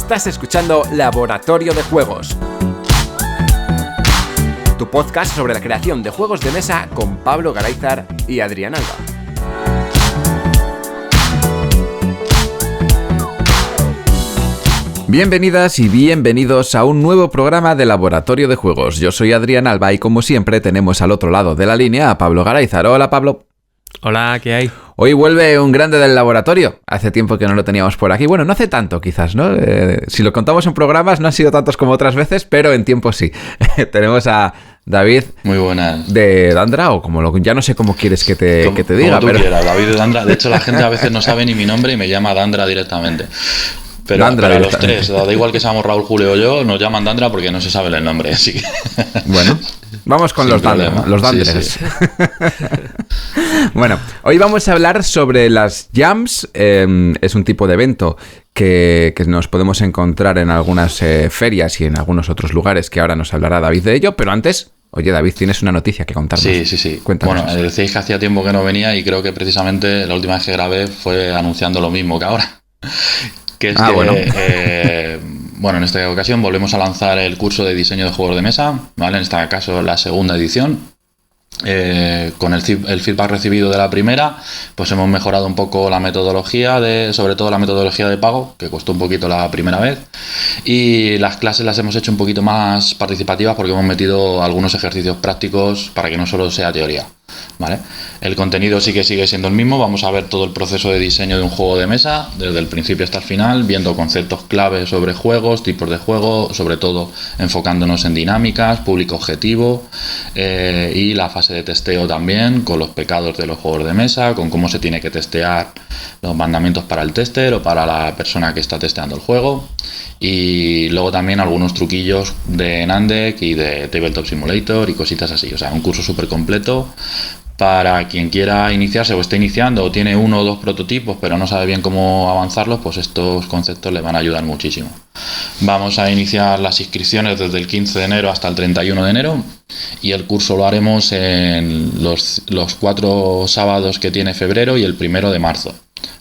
Estás escuchando Laboratorio de Juegos, tu podcast sobre la creación de juegos de mesa con Pablo Garayzar y Adrián Alba. Bienvenidas y bienvenidos a un nuevo programa de Laboratorio de Juegos. Yo soy Adrián Alba y como siempre tenemos al otro lado de la línea a Pablo Garayzar. Hola, Pablo. Hola, ¿qué hay? Hoy vuelve un grande del laboratorio. Hace tiempo que no lo teníamos por aquí. Bueno, no hace tanto quizás, ¿no? Si lo contamos en programas no han sido tantos como otras veces, pero en tiempo sí. Tenemos a David. Muy buenas. De Dandra, o ya no sé cómo quieres que te diga. Como tú quieras, David de Dandra. De hecho, la gente a veces no sabe ni mi nombre y me llama Dandra directamente. Pero a los tres, da igual que seamos Raúl, Julio o yo, nos llaman Dandra porque no se sabe el nombre, así que... Bueno, vamos con los Dandres. Sí. Bueno, hoy vamos a hablar sobre las jams. Es un tipo de evento que nos podemos encontrar en algunas ferias y en algunos otros lugares, que ahora nos hablará David de ello, pero antes... Oye, David, tienes una noticia que contarnos. Sí. Cuéntanos. Bueno, decíais que hacía tiempo que no venía y creo que precisamente la última vez que grabé fue anunciando lo mismo que ahora. Que es bueno, en esta ocasión volvemos a lanzar el curso de diseño de juegos de mesa, ¿vale? En este caso la segunda edición. Con el feedback recibido de la primera, pues hemos mejorado un poco la metodología, sobre todo la metodología de pago, que costó un poquito la primera vez, y las clases las hemos hecho un poquito más participativas porque hemos metido algunos ejercicios prácticos para que no solo sea teoría, ¿vale? El contenido sí que sigue siendo el mismo. Vamos a ver todo el proceso de diseño de un juego de mesa, desde el principio hasta el final, viendo conceptos clave sobre juegos, tipos de juego, sobre todo enfocándonos en dinámicas, público objetivo, y la fase de testeo también, con los pecados de los juegos de mesa, con cómo se tiene que testear los mandamientos para el tester o para la persona que está testeando el juego, y luego también algunos truquillos de Nandeck y de Tabletop Simulator y cositas así. O sea, un curso súper completo para quien quiera iniciarse o esté iniciando o tiene uno o dos prototipos pero no sabe bien cómo avanzarlos, pues estos conceptos le van a ayudar muchísimo. Vamos a iniciar las inscripciones desde el 15 de enero hasta el 31 de enero y el curso lo haremos en los 4 sábados que tiene febrero y el 1 de marzo.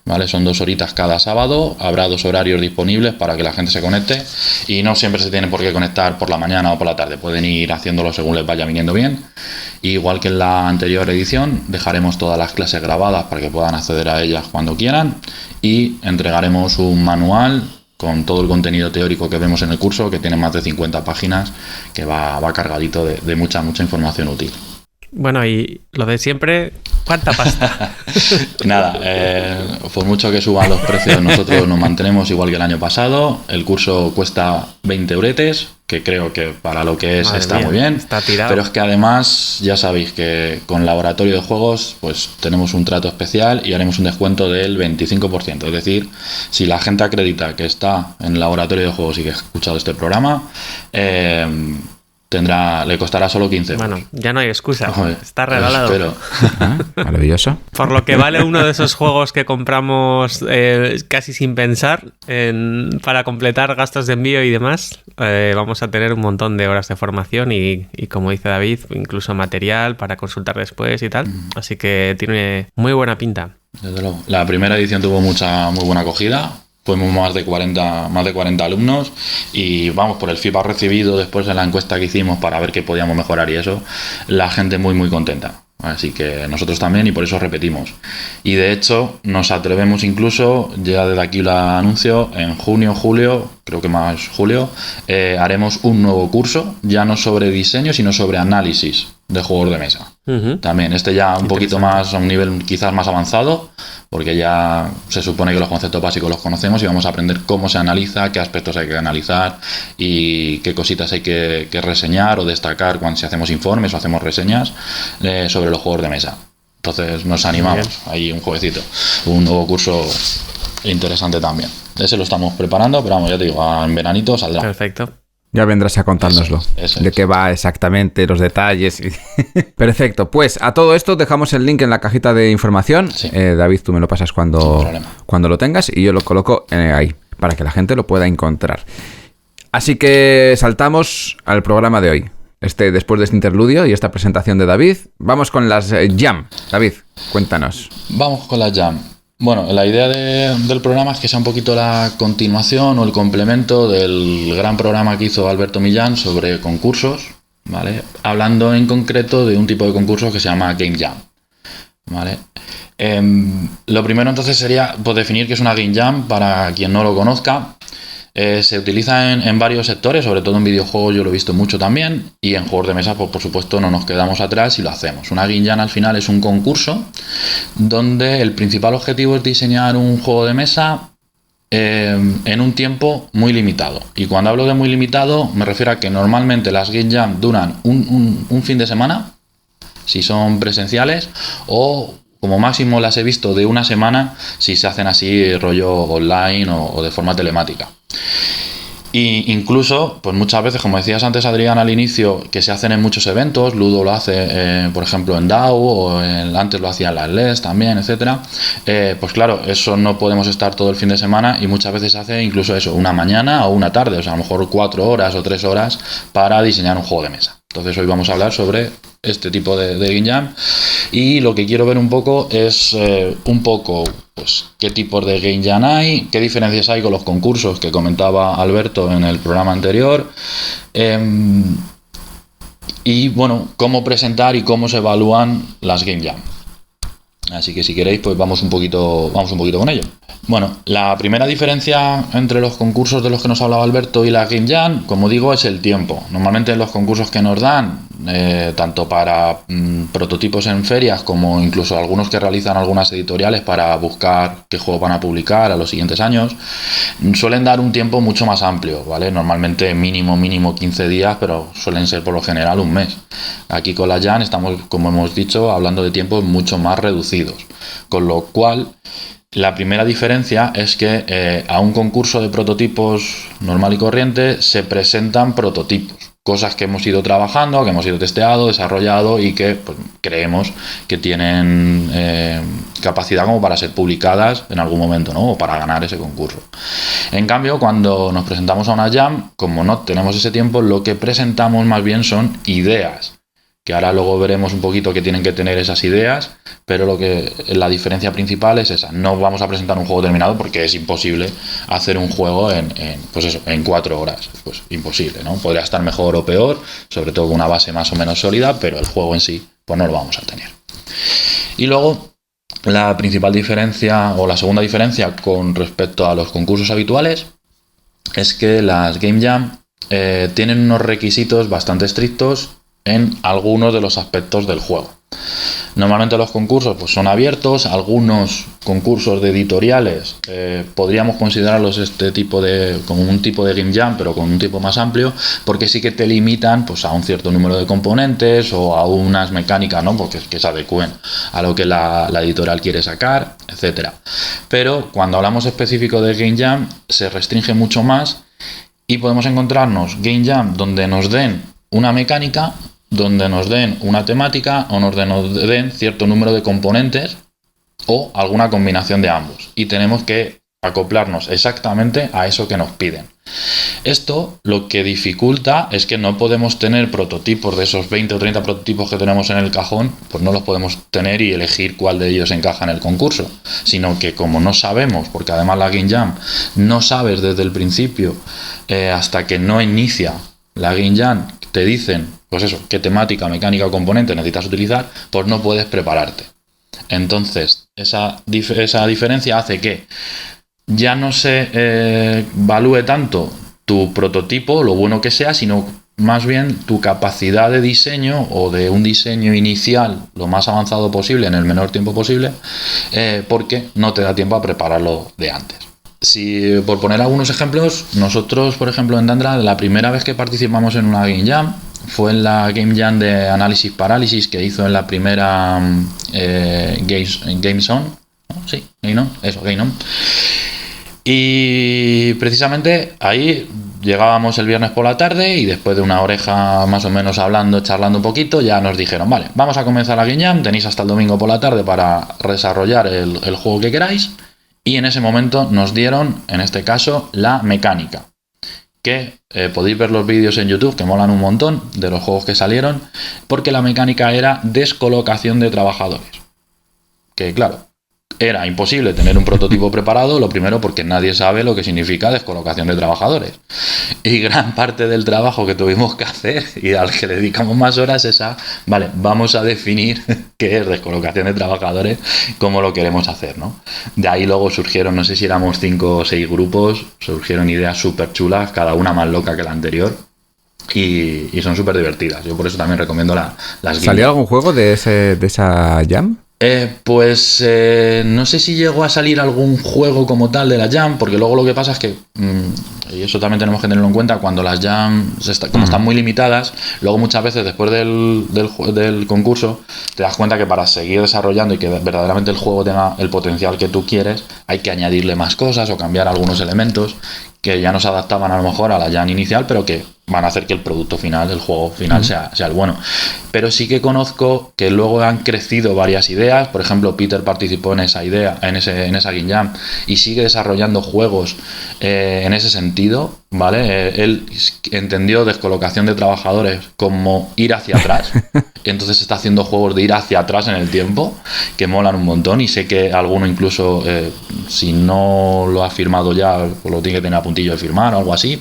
¿Vale? Son 2 horitas cada sábado, habrá 2 horarios disponibles para que la gente se conecte y no siempre se tienen por qué conectar por la mañana o por la tarde, pueden ir haciéndolo según les vaya viniendo bien. Igual que en la anterior edición, dejaremos todas las clases grabadas para que puedan acceder a ellas cuando quieran y entregaremos un manual con todo el contenido teórico que vemos en el curso, que tiene más de 50 páginas, que va cargadito de mucha información útil. Bueno, y lo de siempre, ¿cuánta pasta? Nada, por mucho que suban los precios, nosotros nos mantenemos igual que el año pasado. El curso cuesta 20 euretes, que creo que para lo que es está muy bien. Está tirado. Pero es que además, ya sabéis que con Laboratorio de Juegos, pues tenemos un trato especial y haremos un descuento del 25%. Es decir, si la gente acredita que está en Laboratorio de Juegos y que ha escuchado este programa, le costará solo 15 euros. Bueno, ya no hay excusa. Joder, está regalado. Pero... Maravilloso. Por lo que vale uno de esos juegos que compramos casi sin pensar para completar gastos de envío y demás, vamos a tener un montón de horas de formación y como dice David, incluso material para consultar después y tal. Así que tiene muy buena pinta. Desde luego. La primera edición tuvo muy buena acogida. Fuimos más de 40 alumnos y vamos, por el feedback recibido después de la encuesta que hicimos para ver qué podíamos mejorar y eso, la gente muy contenta. Así que nosotros también y por eso repetimos. Y de hecho nos atrevemos incluso, ya desde aquí lo anuncio, en junio, julio, creo que más julio, haremos un nuevo curso, ya no sobre diseño, sino sobre análisis de juegos de mesa. También ya un poquito más, a un nivel quizás más avanzado, porque ya se supone que los conceptos básicos los conocemos y vamos a aprender cómo se analiza, qué aspectos hay que analizar y qué cositas hay que reseñar o destacar cuando si hacemos informes o hacemos reseñas sobre los juegos de mesa. Entonces nos animamos, ahí un jueguecito, un nuevo curso interesante también. Ese lo estamos preparando, pero vamos, ya te digo, en veranito saldrá. Perfecto. Ya vendrás a contárnoslo, de qué va exactamente, los detalles. Perfecto, pues a todo esto dejamos el link en la cajita de información. Sí. David, tú me lo pasas cuando lo tengas y yo lo coloco ahí, para que la gente lo pueda encontrar. Así que saltamos al programa de hoy. Después de este interludio y esta presentación de David, vamos con las jam. David, cuéntanos. Vamos con las jam. Bueno, la idea del programa es que sea un poquito la continuación o el complemento del gran programa que hizo Alberto Millán sobre concursos, ¿vale? Hablando en concreto de un tipo de concursos que se llama Game Jam, ¿vale? Lo primero entonces sería pues, definir qué es una Game Jam para quien no lo conozca. Se utiliza en varios sectores, sobre todo en videojuegos yo lo he visto mucho también, y en juegos de mesa pues por supuesto no nos quedamos atrás y lo hacemos. Una Game Jam al final es un concurso donde el principal objetivo es diseñar un juego de mesa en un tiempo muy limitado. Y cuando hablo de muy limitado me refiero a que normalmente las Game Jam duran un fin de semana, si son presenciales, o como máximo las he visto de una semana si se hacen así rollo online o de forma telemática. Y incluso, pues muchas veces, como decías antes Adrián al inicio, que se hacen en muchos eventos, Ludo lo hace, por ejemplo, en DAO, o antes lo hacía en las LES también, etcétera. Pues claro, eso no podemos estar todo el fin de semana y muchas veces se hace incluso eso, una mañana o una tarde, o sea, a lo mejor 4 horas o 3 horas para diseñar un juego de mesa. Entonces hoy vamos a hablar sobre este tipo de Game Jam y lo que quiero ver un poco es pues qué tipos de Game Jam hay, qué diferencias hay con los concursos que comentaba Alberto en el programa anterior y bueno, cómo presentar y cómo se evalúan las Game Jam. Así que si queréis pues vamos un poquito con ello. Bueno, la primera diferencia entre los concursos de los que nos hablaba Alberto y la Game Jam, como digo, es el tiempo. Normalmente los concursos que nos dan, tanto para prototipos en ferias como incluso algunos que realizan algunas editoriales para buscar qué juegos van a publicar a los siguientes años, suelen dar un tiempo mucho más amplio, ¿vale? Normalmente mínimo 15 días, pero suelen ser por lo general un mes. Aquí con la Jam estamos, como hemos dicho, hablando de tiempos mucho más reducidos, con lo cual la primera diferencia es que a un concurso de prototipos normal y corriente se presentan prototipos, cosas que hemos ido trabajando, que hemos ido testeado, desarrollado y que pues, creemos que tienen capacidad como para ser publicadas en algún momento, ¿no? O para ganar ese concurso. En cambio, cuando nos presentamos a una Jam, como no tenemos ese tiempo, lo que presentamos más bien son ideas, que ahora luego veremos un poquito qué tienen que tener esas ideas, pero la diferencia principal es esa. No vamos a presentar un juego terminado porque es imposible hacer un juego en 4 horas. Pues imposible, ¿no? Podría estar mejor o peor, sobre todo con una base más o menos sólida, pero el juego en sí pues no lo vamos a tener. Y luego la principal diferencia o la segunda diferencia con respecto a los concursos habituales es que las Game Jam tienen unos requisitos bastante estrictos en algunos de los aspectos del juego. Normalmente los concursos pues, son abiertos, algunos concursos de editoriales podríamos considerarlos como un tipo de Game Jam, pero con un tipo más amplio, porque sí que te limitan pues, a un cierto número de componentes o a unas mecánicas, ¿no? Porque que se adecúen a lo que la editorial quiere sacar, etcétera. Pero cuando hablamos específico de Game Jam se restringe mucho más y podemos encontrarnos Game Jam donde nos den una mecánica, donde nos den una temática o nos den cierto número de componentes o alguna combinación de ambos. Y tenemos que acoplarnos exactamente a eso que nos piden. Esto lo que dificulta es que no podemos tener prototipos de esos 20 o 30 prototipos que tenemos en el cajón, pues no los podemos tener y elegir cuál de ellos encaja en el concurso, sino que como no sabemos, porque además la Game Jam no sabes desde el principio hasta que no inicia la Game Jam, te dicen pues eso, qué temática, mecánica o componente necesitas utilizar, pues no puedes prepararte. Entonces, esa diferencia hace que ya no se evalúe tanto tu prototipo, lo bueno que sea, sino más bien tu capacidad de diseño o de un diseño inicial lo más avanzado posible en el menor tiempo posible, porque no te da tiempo a prepararlo de antes. Si, por poner algunos ejemplos, nosotros, por ejemplo, en Dandra, la primera vez que participamos en una Game Jam fue en la Game Jam de Análisis Parálisis que hizo en la primera Games On, ¿no? Sí, Game On. Y precisamente ahí llegábamos el viernes por la tarde y después de una oreja más o menos charlando un poquito, ya nos dijeron, vale, vamos a comenzar la Game Jam, tenéis hasta el domingo por la tarde para desarrollar el juego que queráis. Y en ese momento nos dieron, en este caso, la mecánica. Que podéis ver los vídeos en YouTube, que molan un montón, de los juegos que salieron, porque la mecánica era descolocación de trabajadores. Que claro, Era imposible tener un prototipo preparado, lo primero porque nadie sabe lo que significa descolocación de trabajadores. Y gran parte del trabajo que tuvimos que hacer y al que le dedicamos más horas es vale, vamos a definir qué es descolocación de trabajadores, cómo lo queremos hacer, ¿no? De ahí luego surgieron, no sé si éramos 5 o 6 grupos, surgieron ideas súper chulas, cada una más loca que la anterior. Y son súper divertidas. Yo por eso también recomiendo las guías. ¿Salió algún juego de esa Jam? No sé si llegó a salir algún juego como tal de la Jam, porque luego lo que pasa es que, y eso también tenemos que tenerlo en cuenta, cuando las Jam como están muy limitadas, luego muchas veces después del concurso te das cuenta que para seguir desarrollando y que verdaderamente el juego tenga el potencial que tú quieres, hay que añadirle más cosas o cambiar algunos elementos que ya no se adaptaban a lo mejor a la Jam inicial, pero que van a hacer que el producto final, el juego final, sea el bueno. Pero sí que conozco que luego han crecido varias ideas. Por ejemplo, Peter participó en esa idea, en esa Game Jam, y sigue desarrollando juegos en ese sentido, ¿vale? Él entendió descolocación de trabajadores como ir hacia atrás. Y entonces está haciendo juegos de ir hacia atrás en el tiempo, que molan un montón, y sé que alguno incluso, si no lo ha firmado ya, pues lo tiene que tener a puntillo de firmar o algo así,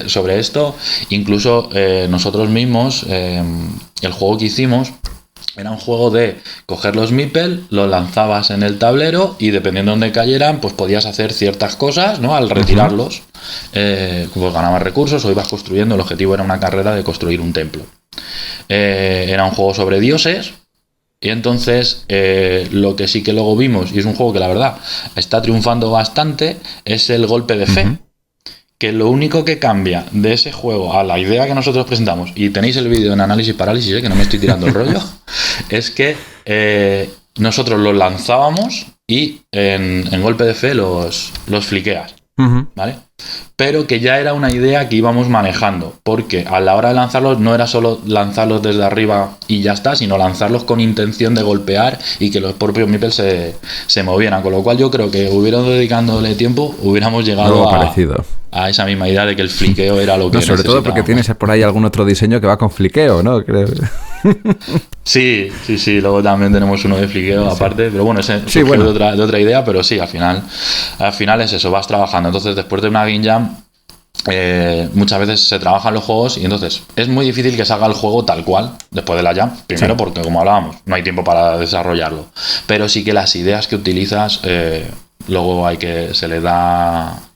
sobre esto. Incluso nosotros mismos, el juego que hicimos era un juego de coger los meeple, los lanzabas en el tablero y dependiendo de dónde cayeran, pues podías hacer ciertas cosas, ¿no? Al retirarlos, pues ganabas recursos o ibas construyendo. El objetivo era una carrera de construir un templo. Era un juego sobre dioses. Y entonces lo que sí que luego vimos, y es un juego que la verdad está triunfando bastante, es el golpe de fe. Que lo único que cambia de ese juego a la idea que nosotros presentamos, y tenéis el vídeo en análisis parálisis, que no me estoy tirando el rollo, es que nosotros los lanzábamos y en golpe de fe los fliqueas, ¿vale? Pero que ya era una idea que íbamos manejando, porque a la hora de lanzarlos no era solo lanzarlos desde arriba y ya está, sino lanzarlos con intención de golpear y que los propios meeples se movieran, con lo cual yo creo que hubiéramos dedicándole tiempo, hubiéramos llegado a esa misma idea de que el fliqueo era lo que sobre todo porque tienes por ahí algún otro diseño que va con fliqueo, ¿no? Creo. Sí, luego también tenemos uno de fliqueo aparte, pero bueno, ese surgió de otra idea, pero sí, al final es eso, vas trabajando. Entonces, después de una Game Jam, muchas veces se trabajan los juegos y entonces es muy difícil que salga el juego tal cual después de la Jam, primero porque, como hablábamos, no hay tiempo para desarrollarlo, pero sí que las ideas que utilizas, luego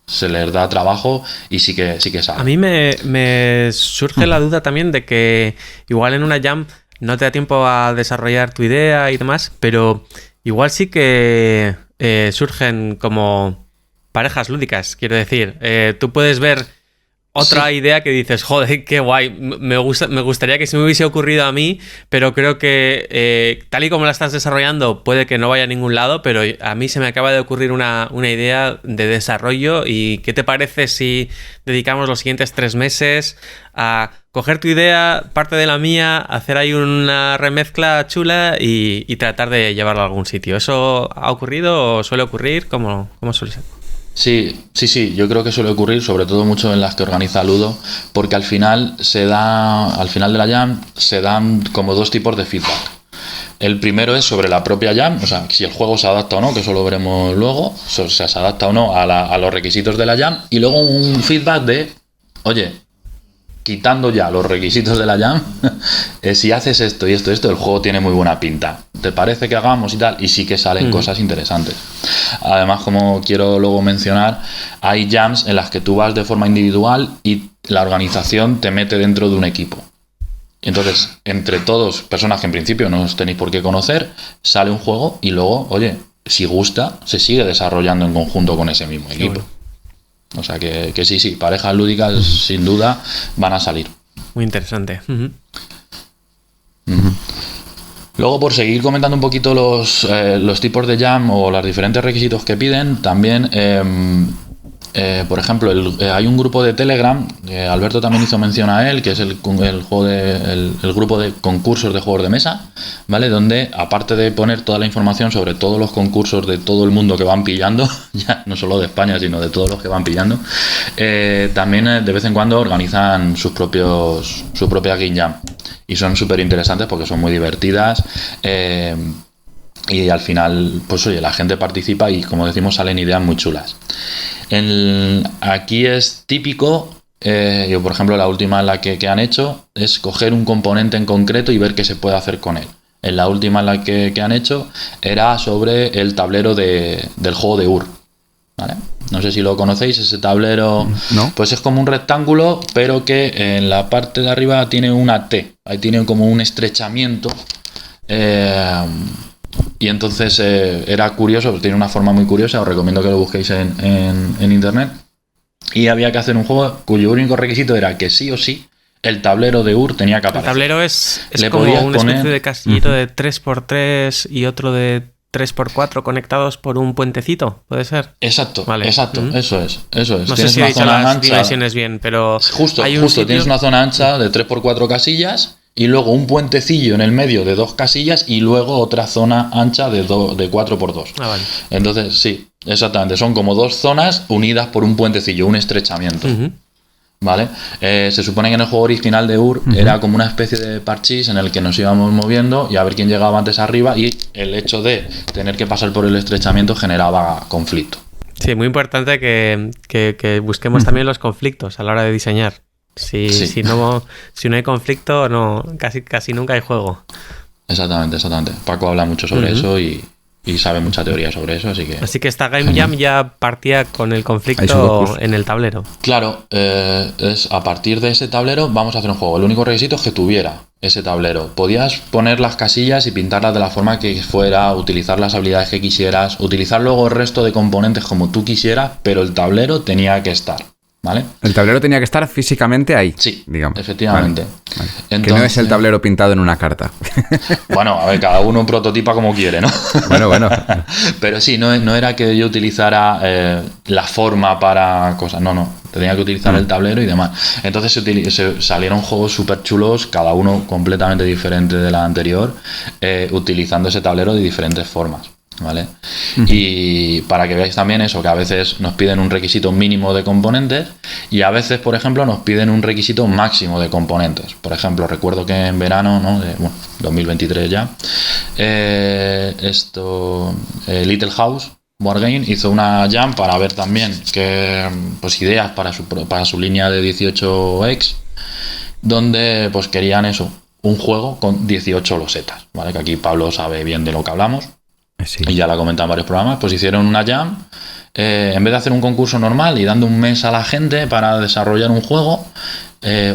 se les da trabajo y sí que sale. A mí me surge la duda también de que igual en una Jam no te da tiempo a desarrollar tu idea y demás, pero igual sí que surgen como parejas lúdicas, quiero decir. Tú puedes ver otra idea que dices, joder, qué guay, me gustaría que se me hubiese ocurrido a mí, pero creo que tal y como la estás desarrollando puede que no vaya a ningún lado, pero a mí se me acaba de ocurrir una idea de desarrollo. ¿Y qué te parece si dedicamos los siguientes 3 meses a coger tu idea, parte de la mía, hacer ahí una remezcla chula y tratar de llevarlo a algún sitio? ¿Eso ha ocurrido o suele ocurrir? ¿Cómo suele ser? Sí, yo creo que suele ocurrir, sobre todo mucho en las que organiza Ludo, porque al final de la Jam se dan como 2 tipos de feedback. El primero es sobre la propia Jam, o sea, si el juego se adapta o no, que eso lo veremos luego, o sea, se adapta o no a los requisitos de la Jam, y luego un feedback de, oye, quitando ya los requisitos de la Jam, si haces esto y esto, el juego tiene muy buena pinta. ¿Te parece que hagamos y tal? Y sí que salen cosas interesantes. Además, como quiero luego mencionar, hay Jams en las que tú vas de forma individual y la organización te mete dentro de un equipo. Entonces, entre todos, personas que en principio no os tenéis por qué conocer, sale un juego y luego, oye, si gusta, se sigue desarrollando en conjunto con ese mismo equipo. Bueno. O sea que sí, parejas lúdicas sin duda van a salir. Muy interesante. Luego, por seguir comentando un poquito los tipos de Jam o los diferentes requisitos que piden, también, por ejemplo, hay un grupo de Telegram, Alberto también hizo mención a él, que es el grupo de concursos de juegos de mesa, ¿vale? Donde, aparte de poner toda la información sobre todos los concursos de todo el mundo que van pillando, ya no solo de España, sino de todos los que van pillando, también de vez en cuando organizan su propia Game Jam. Y son súper interesantes porque son muy divertidas. Y al final, pues oye, la gente participa y como decimos salen ideas muy chulas. Aquí es típico, yo por ejemplo la última la que han hecho es coger un componente en concreto y ver qué se puede hacer con él. En la última la que han hecho era sobre el tablero del juego de Ur, ¿vale? No sé si lo conocéis, ese tablero. No. Pues es como un rectángulo, pero que en la parte de arriba tiene una T, ahí tiene como un estrechamiento. Y entonces era curioso, tiene una forma muy curiosa, os recomiendo que lo busquéis en internet. Y había que hacer un juego cuyo único requisito era que sí o sí el tablero de Ur tenía que aparecer. El tablero es Le como podías una poner- especie de casillito de 3x3 y otro de 3x4 conectados por un puentecito, ¿puede ser? Exacto, Vale. exacto, eso es. No sé Tienes si he una dicho zona las ancha. dimensiones bien, pero Justo, hay un sitio... tienes una zona ancha de 3x4 casillas y luego un puentecillo en el medio de 2 casillas y luego otra zona ancha de 4x2. Ah, vale. Entonces, sí, exactamente, son como 2 zonas unidas por un puentecillo, un estrechamiento. Ujú. ¿Vale? Se supone que en el juego original de Ur era como una especie de parchís en el que nos íbamos moviendo y a ver quién llegaba antes arriba, y el hecho de tener que pasar por el estrechamiento generaba conflicto. Sí, muy importante que busquemos también los conflictos a la hora de diseñar. Sí. Si no hay conflicto, casi nunca hay juego. Exactamente. Paco habla mucho sobre eso y sabe mucha teoría sobre eso, así que... Así que esta Game Jam ya partía con el Hay conflicto sudokus. en el tablero. Claro, es a partir de ese tablero vamos a hacer un juego. El único requisito es que tuviera ese tablero. Podías poner las casillas y pintarlas de la forma que fuera, utilizar las habilidades que quisieras, utilizar luego el resto de componentes como tú quisieras, pero el tablero tenía que estar, ¿vale? El tablero tenía que estar físicamente ahí. Sí, digamos. efectivamente. Vale. Entonces, Que no es el tablero pintado en una carta. Bueno, a ver, cada uno prototipa como quiere, ¿no? Bueno. Pero sí, no era que yo utilizara la forma para cosas, no. Tenía que utilizar el tablero y demás. Entonces se salieron juegos súper chulos, cada uno completamente diferente de la anterior, utilizando ese tablero de diferentes formas, ¿vale? Y para que veáis también eso, que a veces nos piden un requisito mínimo de componentes y a veces, por ejemplo, nos piden un requisito máximo de componentes. Por ejemplo, recuerdo que en verano, ¿no? 2023 ya, Little House Wargame hizo una jam para ver también pues ideas para su línea de 18X, donde pues querían eso, un juego con 18 losetas, ¿vale? Que aquí Pablo sabe bien de lo que hablamos. Sí. Y ya la comentan en varios programas. Pues hicieron una jam, en vez de hacer un concurso normal y dando un mes a la gente para desarrollar un juego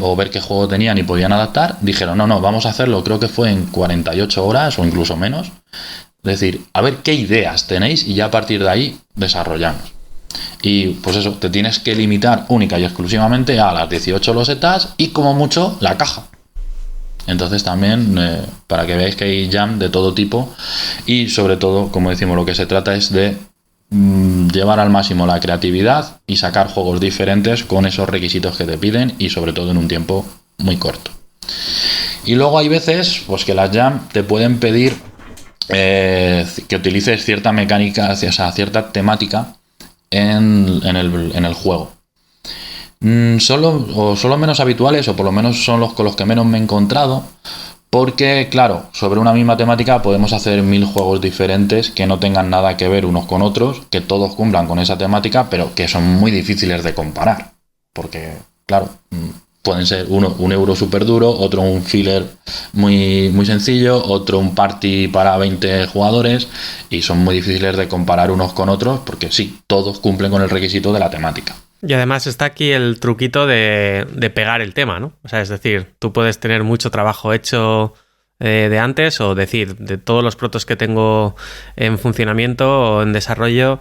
o ver qué juego tenían y podían adaptar, dijeron no, vamos a hacerlo, creo que fue en 48 horas o incluso menos. Es decir, a ver qué ideas tenéis y ya a partir de ahí desarrollamos. Y pues eso, te tienes que limitar única y exclusivamente a las 18 losetas y como mucho la caja. Entonces también, para que veáis que hay jam de todo tipo y sobre todo, como decimos, lo que se trata es de llevar al máximo la creatividad y sacar juegos diferentes con esos requisitos que te piden y sobre todo en un tiempo muy corto. Y luego hay veces pues que las jam te pueden pedir que utilices cierta mecánica, o sea, cierta temática en el juego. Solo menos habituales, o por lo menos son los con los que menos me he encontrado, porque claro, sobre una misma temática podemos hacer 1000 juegos diferentes que no tengan nada que ver unos con otros, que todos cumplan con esa temática, pero que son muy difíciles de comparar, porque claro, pueden ser uno un euro súper duro, otro un filler muy, muy sencillo, otro un party para 20 jugadores, y son muy difíciles de comparar unos con otros, porque sí, todos cumplen con el requisito de la temática. Y además está aquí el truquito de pegar el tema, ¿no? O sea, es decir, tú puedes tener mucho trabajo hecho de antes, o decir, de todos los protos que tengo en funcionamiento o en desarrollo,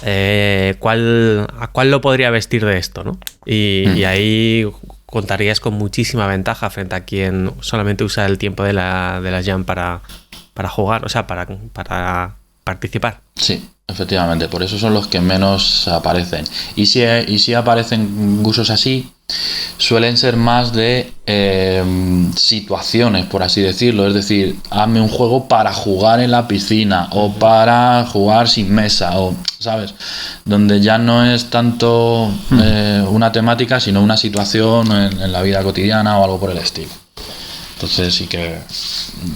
¿a cuál lo podría vestir de esto, ¿no? Y ahí contarías con muchísima ventaja frente a quien solamente usa el tiempo de la jam para jugar, o sea, para participar. Sí, efectivamente, por eso son los que menos aparecen. Y si aparecen usos así, suelen ser más de situaciones, por así decirlo. Es decir, hazme un juego para jugar en la piscina o para jugar sin mesa, o ¿sabes? Donde ya no es tanto una temática, sino una situación en la vida cotidiana o algo por el estilo. Entonces sí que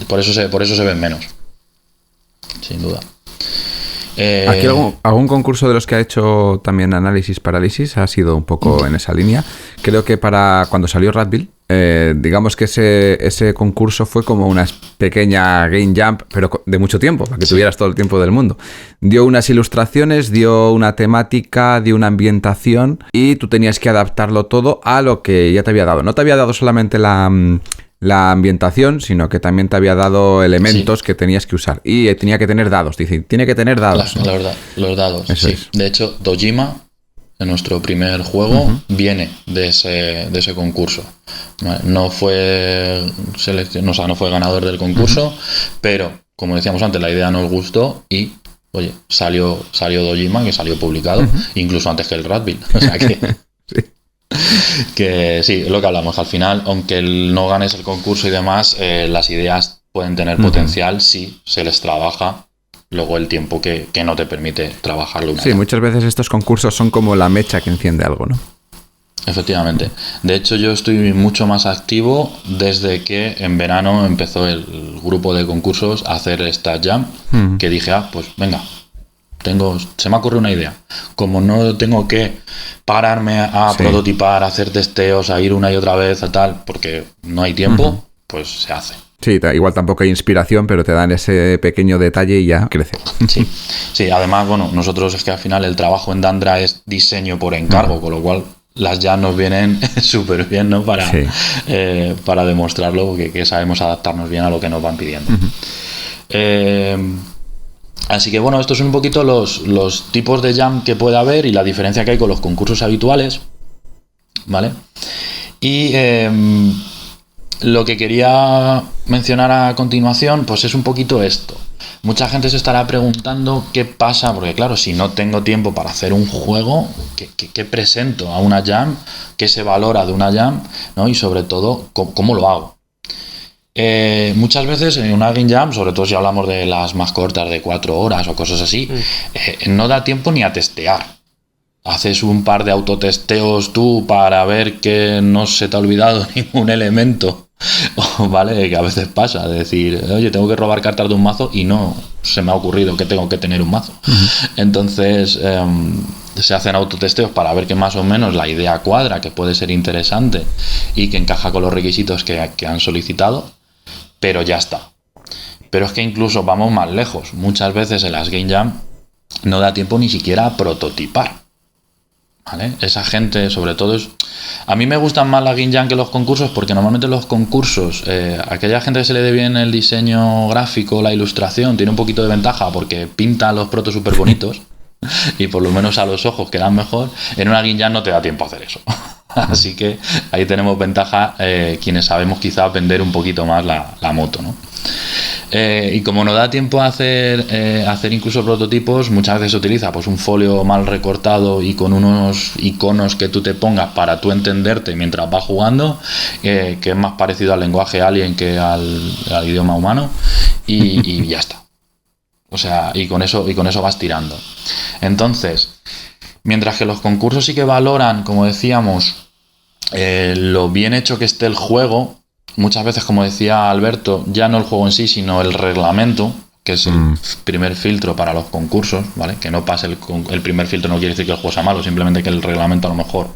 por eso se ven menos. Sí. sin duda. Aquí algún concurso de los que ha hecho también Análisis Parálisis ha sido un poco en esa línea. Creo que para cuando salió Ratville, digamos que ese concurso fue como una pequeña game jam, pero de mucho tiempo, para que tuvieras todo el tiempo del mundo. Dio unas ilustraciones, dio una temática, dio una ambientación y tú tenías que adaptarlo todo a lo que ya te había dado. No te había dado solamente la ambientación, sino que también te había dado elementos que tenías que usar. Y tenía que tener dados, dice, tiene que tener dados. La verdad, los dados, eso sí. Es. De hecho, Dojima, en nuestro primer juego, viene de ese concurso. No fue no fue ganador del concurso, pero, como decíamos antes, la idea nos gustó y, oye, salió Dojima, que salió publicado, incluso antes que el Ratville. O sea que... Sí. Que sí, es lo que hablamos. Al final, aunque no ganes el concurso y demás, las ideas pueden tener potencial si se les trabaja luego el tiempo que no te permite trabajarlo. Sí, muchas veces estos concursos son como la mecha que enciende algo, ¿no? Efectivamente. De hecho, yo estoy mucho más activo desde que en verano empezó el grupo de concursos a hacer esta jam, que dije, pues venga, se me ocurre una idea. Como no tengo que pararme a prototipar, a hacer testeos, a ir una y otra vez, a tal, porque no hay tiempo, pues se hace. Sí, igual tampoco hay inspiración, pero te dan ese pequeño detalle y ya crece. Sí, además, bueno, nosotros es que al final el trabajo en Dandra es diseño por encargo, con lo cual las ya nos vienen súper bien, ¿no? Para demostrarlo, que sabemos adaptarnos bien a lo que nos van pidiendo. Así que bueno, estos son un poquito los tipos de jam que puede haber y la diferencia que hay con los concursos habituales, ¿vale? Y lo que quería mencionar a continuación, pues es un poquito esto. Mucha gente se estará preguntando qué pasa, porque claro, si no tengo tiempo para hacer un juego, ¿qué presento a una jam? ¿Qué se valora de una jam? ¿No? Y sobre todo, ¿cómo lo hago? Muchas veces en una game jam, sobre todo si hablamos de las más cortas de 4 horas o cosas así, no da tiempo ni a testear. Haces un par de autotesteos tú para ver que no se te ha olvidado ningún elemento, ¿vale? Que a veces pasa, de decir, oye, tengo que robar cartas de un mazo y no se me ha ocurrido que tengo que tener un mazo. Entonces se hacen autotesteos para ver que más o menos la idea cuadra, que puede ser interesante y que encaja con los requisitos que han solicitado, pero ya está. Pero es que incluso vamos más lejos. Muchas veces en las Game Jam no da tiempo ni siquiera a prototipar, ¿vale? Esa gente, sobre todo, a mí me gustan más las Game Jam que los concursos, porque normalmente los concursos, aquella gente que se le dé bien el diseño gráfico, la ilustración, tiene un poquito de ventaja porque pinta los protos súper bonitos y por lo menos a los ojos quedan mejor. En una Game Jam no te da tiempo a hacer eso. Así que ahí tenemos ventaja quienes sabemos quizás vender un poquito más la moto, ¿no? Y como no da tiempo a hacer incluso prototipos, muchas veces se utiliza pues un folio mal recortado y con unos iconos que tú te pongas para tú entenderte mientras vas jugando, que es más parecido al lenguaje alien que al idioma humano, y ya está. O sea, y con eso vas tirando. Entonces, mientras que los concursos sí que valoran, como decíamos, lo bien hecho que esté el juego, muchas veces, como decía Alberto, ya no el juego en sí, sino el reglamento, que es el primer filtro para los concursos, ¿vale? Que no pase el primer filtro no quiere decir que el juego sea malo, simplemente que el reglamento a lo mejor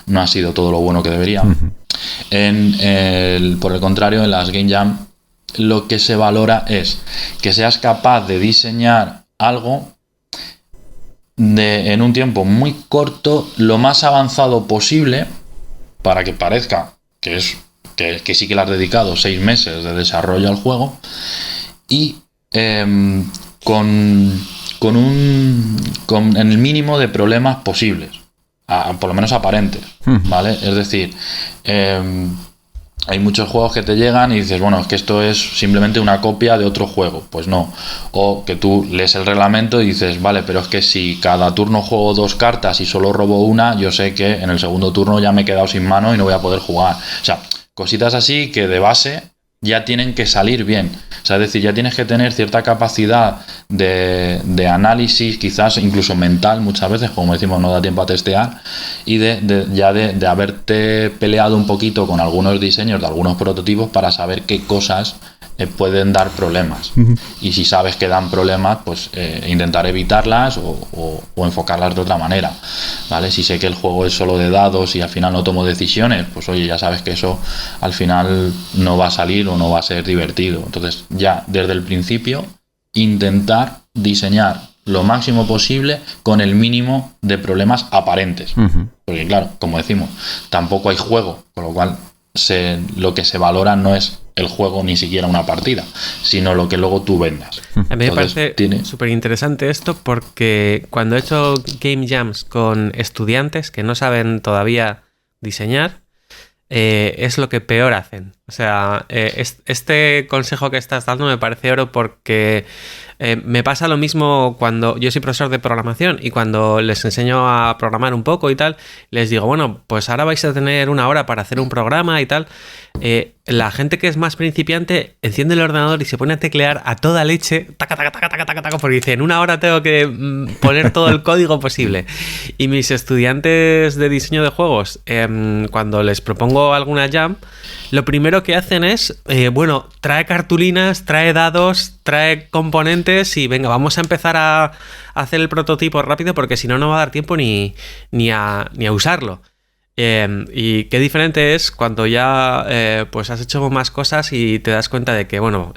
no ha sido todo lo bueno que debería. Por el contrario, en las Game Jam lo que se valora es que seas capaz de diseñar algo en un tiempo muy corto, lo más avanzado posible, para que parezca que sí que le has dedicado 6 meses de desarrollo al juego, y con el mínimo de problemas posibles, por lo menos aparentes, ¿vale? Es decir, hay muchos juegos que te llegan y dices, bueno, es que esto es simplemente una copia de otro juego. Pues no. O que tú lees el reglamento y dices, vale, pero es que si cada turno juego 2 cartas y solo robo una, yo sé que en el segundo turno ya me he quedado sin mano y no voy a poder jugar. O sea, cositas así que de base ya tienen que salir bien. O sea, es decir, ya tienes que tener cierta capacidad de análisis, quizás incluso mental, muchas veces, como decimos, no da tiempo a testear, y de haberte peleado un poquito con algunos diseños de algunos prototipos para saber qué cosas pueden dar problemas. Y si sabes que dan problemas, pues intentar evitarlas o enfocarlas de otra manera, ¿vale? Si sé que el juego es solo de dados y al final no tomo decisiones, pues oye, ya sabes que eso al final no va a salir o no va a ser divertido. Entonces ya desde el principio intentar diseñar lo máximo posible con el mínimo de problemas aparentes. Porque claro, como decimos, tampoco hay juego, con lo cual lo que se valora no es el juego ni siquiera una partida, sino lo que luego tú vendas. A mí me parece súper interesante esto porque cuando he hecho game jams con estudiantes que no saben todavía diseñar, es lo que peor hacen. O sea, este consejo que estás dando me parece oro porque me pasa lo mismo cuando yo soy profesor de programación y cuando les enseño a programar un poco y tal, les digo, bueno, pues ahora vais a tener 1 hora para hacer un programa y tal. La gente que es más principiante enciende el ordenador y se pone a teclear a toda leche, taca, taca, taca, taca, taca, taca, porque dice, en 1 hora tengo que poner todo el código posible. Y mis estudiantes de diseño de juegos, cuando les propongo alguna jam, lo primero que hacen es, bueno, trae cartulinas, trae dados, trae componentes y venga, vamos a empezar a hacer el prototipo rápido porque si no, no va a dar tiempo ni a usarlo. Y qué diferente es cuando ya pues has hecho más cosas y te das cuenta de que, bueno,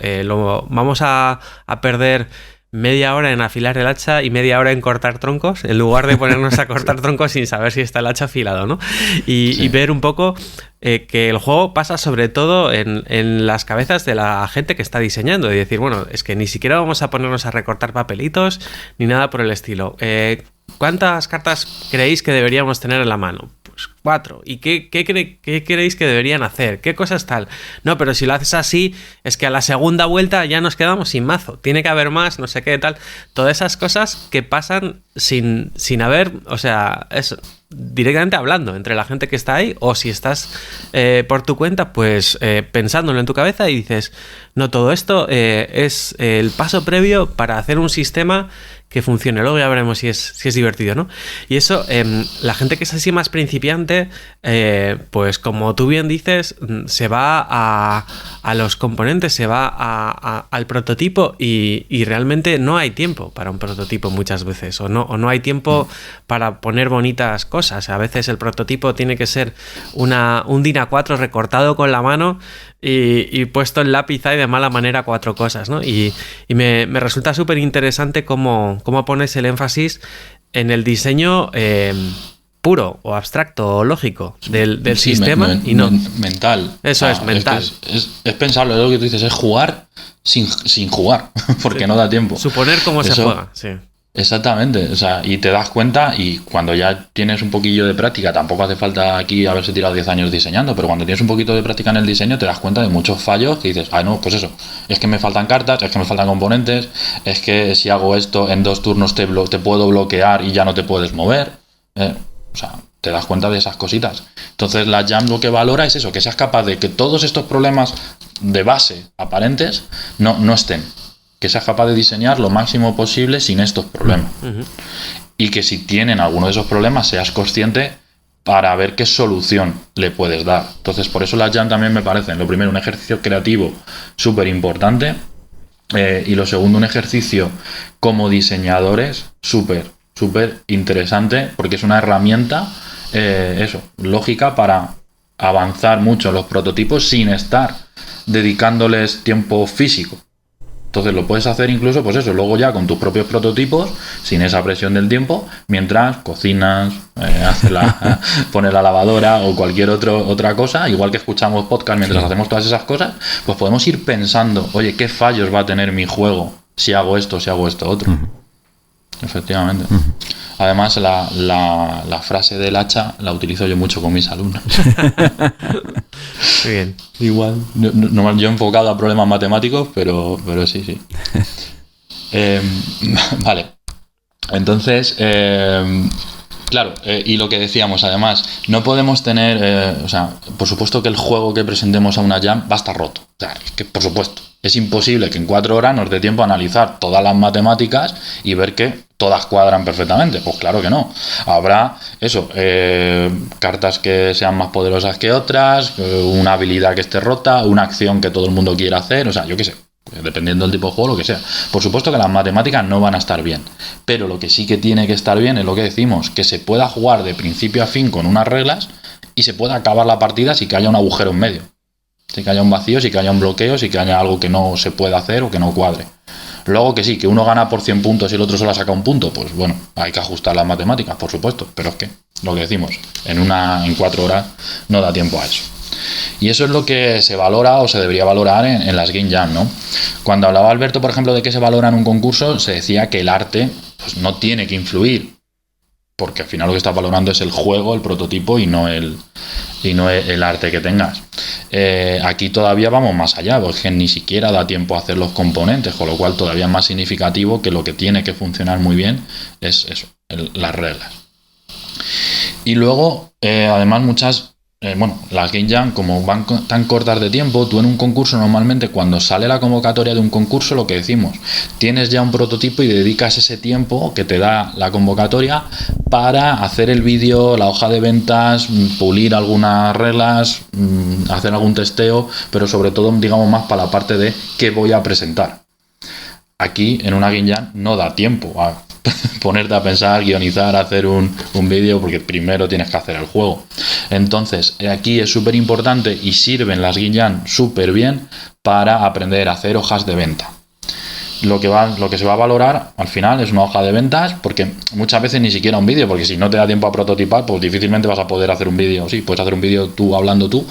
vamos a perder media hora en afilar el hacha y media hora en cortar troncos, en lugar de ponernos a cortar troncos sin saber si está el hacha afilado, ¿no? Y ver un poco que el juego pasa sobre todo en las cabezas de la gente que está diseñando y decir, bueno, es que ni siquiera vamos a ponernos a recortar papelitos ni nada por el estilo. ¿Cuántas cartas creéis que deberíamos tener en la mano? Pues 4. ¿Y qué creéis que deberían hacer? ¿Qué cosas tal? No, pero si lo haces así, es que a la segunda vuelta ya nos quedamos sin mazo. Tiene que haber más, no sé qué, tal. Todas esas cosas que pasan sin haber, o sea, es directamente hablando entre la gente que está ahí, o si estás por tu cuenta, pues pensándolo en tu cabeza y dices, no, todo esto es el paso previo para hacer un sistema que funcione. Luego ya veremos si es divertido, ¿no? Y eso, la gente que es así más principiante, pues como tú bien dices, se va a los componentes, se va al prototipo y realmente no hay tiempo para un prototipo muchas veces, o no hay tiempo para poner bonitas cosas. A veces el prototipo tiene que ser un DIN A4 recortado con la mano y puesto en lápiz y de mala manera 4 cosas, ¿no? Y me resulta súper interesante cómo pones el énfasis en el diseño puro o abstracto o lógico del sistema y no mental. Eso es mental. Es pensarlo, es lo que tú dices, es jugar sin jugar, porque no da tiempo. Suponer cómo se juega, sí. Exactamente, o sea, y te das cuenta y cuando ya tienes un poquillo de práctica, tampoco hace falta aquí haberse tirado 10 años diseñando, pero cuando tienes un poquito de práctica en el diseño te das cuenta de muchos fallos que dices, no, pues eso, es que me faltan cartas, es que me faltan componentes, es que si hago esto en 2 turnos te puedo bloquear y ya no te puedes mover, o sea, te das cuenta de esas cositas. Entonces la jam lo que valora es eso, que seas capaz de que todos estos problemas de base aparentes no estén. Que seas capaz de diseñar lo máximo posible sin estos problemas. Y que si tienen alguno de esos problemas seas consciente para ver qué solución le puedes dar. Entonces por eso las jam también me parecen, lo primero, un ejercicio creativo súper importante, y lo segundo, un ejercicio como diseñadores súper interesante, porque es una herramienta lógica para avanzar mucho en los prototipos sin estar dedicándoles tiempo físico. Entonces lo puedes hacer incluso, pues eso, luego ya con tus propios prototipos, sin esa presión del tiempo, mientras cocinas, pones la lavadora o cualquier otra cosa, igual que escuchamos podcast mientras hacemos todas esas cosas, pues podemos ir pensando, oye, ¿qué fallos va a tener mi juego si hago esto otro? Efectivamente. Además, la frase del hacha la utilizo yo mucho con mis alumnos. Muy bien. Igual. No, yo he enfocado a problemas matemáticos, pero sí. Vale. Entonces, claro, y lo que decíamos, además, no podemos tener, o sea, por supuesto que el juego que presentemos a una jam va a estar roto. O sea, es que, por supuesto, es imposible que en 4 horas nos dé tiempo a analizar todas las matemáticas y ver que todas cuadran perfectamente. Pues claro que no. Habrá eso, cartas que sean más poderosas que otras, una habilidad que esté rota, una acción que todo el mundo quiera hacer, o sea, yo qué sé, dependiendo del tipo de juego, lo que sea. Por supuesto que las matemáticas no van a estar bien, pero lo que sí que tiene que estar bien es lo que decimos, que se pueda jugar de principio a fin con unas reglas y se pueda acabar la partida sin que haya un agujero en medio, sin que haya un vacío, sin que haya un bloqueo, sin que haya algo que no se pueda hacer o que no cuadre. Luego que sí, que uno gana por 100 puntos y el otro solo saca un punto, pues bueno, hay que ajustar las matemáticas, por supuesto, pero es que, lo que decimos, en 4 horas no da tiempo a eso. Y eso es lo que se valora o se debería valorar en las Game Jam, ¿no? Cuando hablaba Alberto, por ejemplo, de qué se valora en un concurso, se decía que el arte pues, no tiene que influir, porque al final lo que estás valorando es el juego, el prototipo y no el arte que tengas. Aquí todavía vamos más allá, porque ni siquiera da tiempo a hacer los componentes, con lo cual todavía es más significativo que lo que tiene que funcionar muy bien es eso, las reglas. Y luego, además, las Game Jam, como van tan cortas de tiempo, tú en un concurso normalmente cuando sale la convocatoria de un concurso, lo que decimos, tienes ya un prototipo y dedicas ese tiempo que te da la convocatoria para hacer el vídeo, la hoja de ventas, pulir algunas reglas, hacer algún testeo, pero sobre todo, digamos, más para la parte de qué voy a presentar. Aquí, en una Game Jam, no da tiempo a ponerte a pensar, guionizar, hacer un vídeo, porque primero tienes que hacer el juego. Entonces, aquí es súper importante y sirven las Game Jam súper bien para aprender a hacer hojas de venta. Lo que se va a valorar al final es una hoja de ventas, porque muchas veces ni siquiera un vídeo, porque si no te da tiempo a prototipar, pues difícilmente vas a poder hacer un vídeo. Sí, puedes hacer un vídeo tú hablando tú,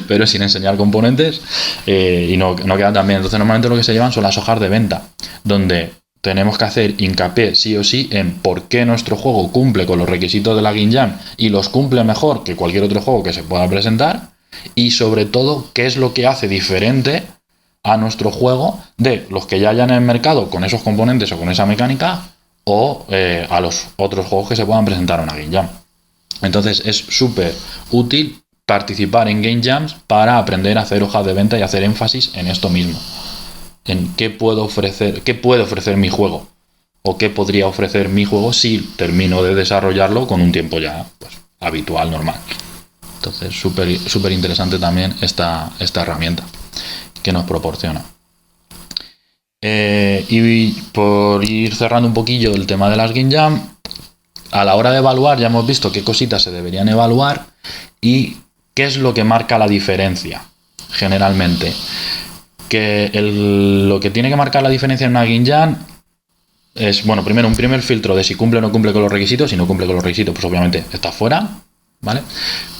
pero sin enseñar componentes y no queda tan bien. Entonces normalmente lo que se llevan son las hojas de venta, donde tenemos que hacer hincapié sí o sí en por qué nuestro juego cumple con los requisitos de la Game Jam y los cumple mejor que cualquier otro juego que se pueda presentar, y sobre todo qué es lo que hace diferente a nuestro juego de los que ya hayan en el mercado con esos componentes o con esa mecánica, o a los otros juegos que se puedan presentar en una Game Jam. Entonces es súper útil participar en Game Jams para aprender a hacer hojas de venta y hacer énfasis en esto mismo, en qué puedo ofrecer mi juego, o qué podría ofrecer mi juego si termino de desarrollarlo con un tiempo ya pues, habitual, normal. Entonces súper interesante también esta herramienta que nos proporciona. Y por ir cerrando un poquillo el tema de las Game Jam, a la hora de evaluar ya hemos visto qué cositas se deberían evaluar y qué es lo que marca la diferencia generalmente. Que lo que tiene que marcar la diferencia en una Game Jam es, bueno, primero un primer filtro de si cumple o no cumple con los requisitos. Si no cumple con los requisitos, pues obviamente está fuera, ¿vale?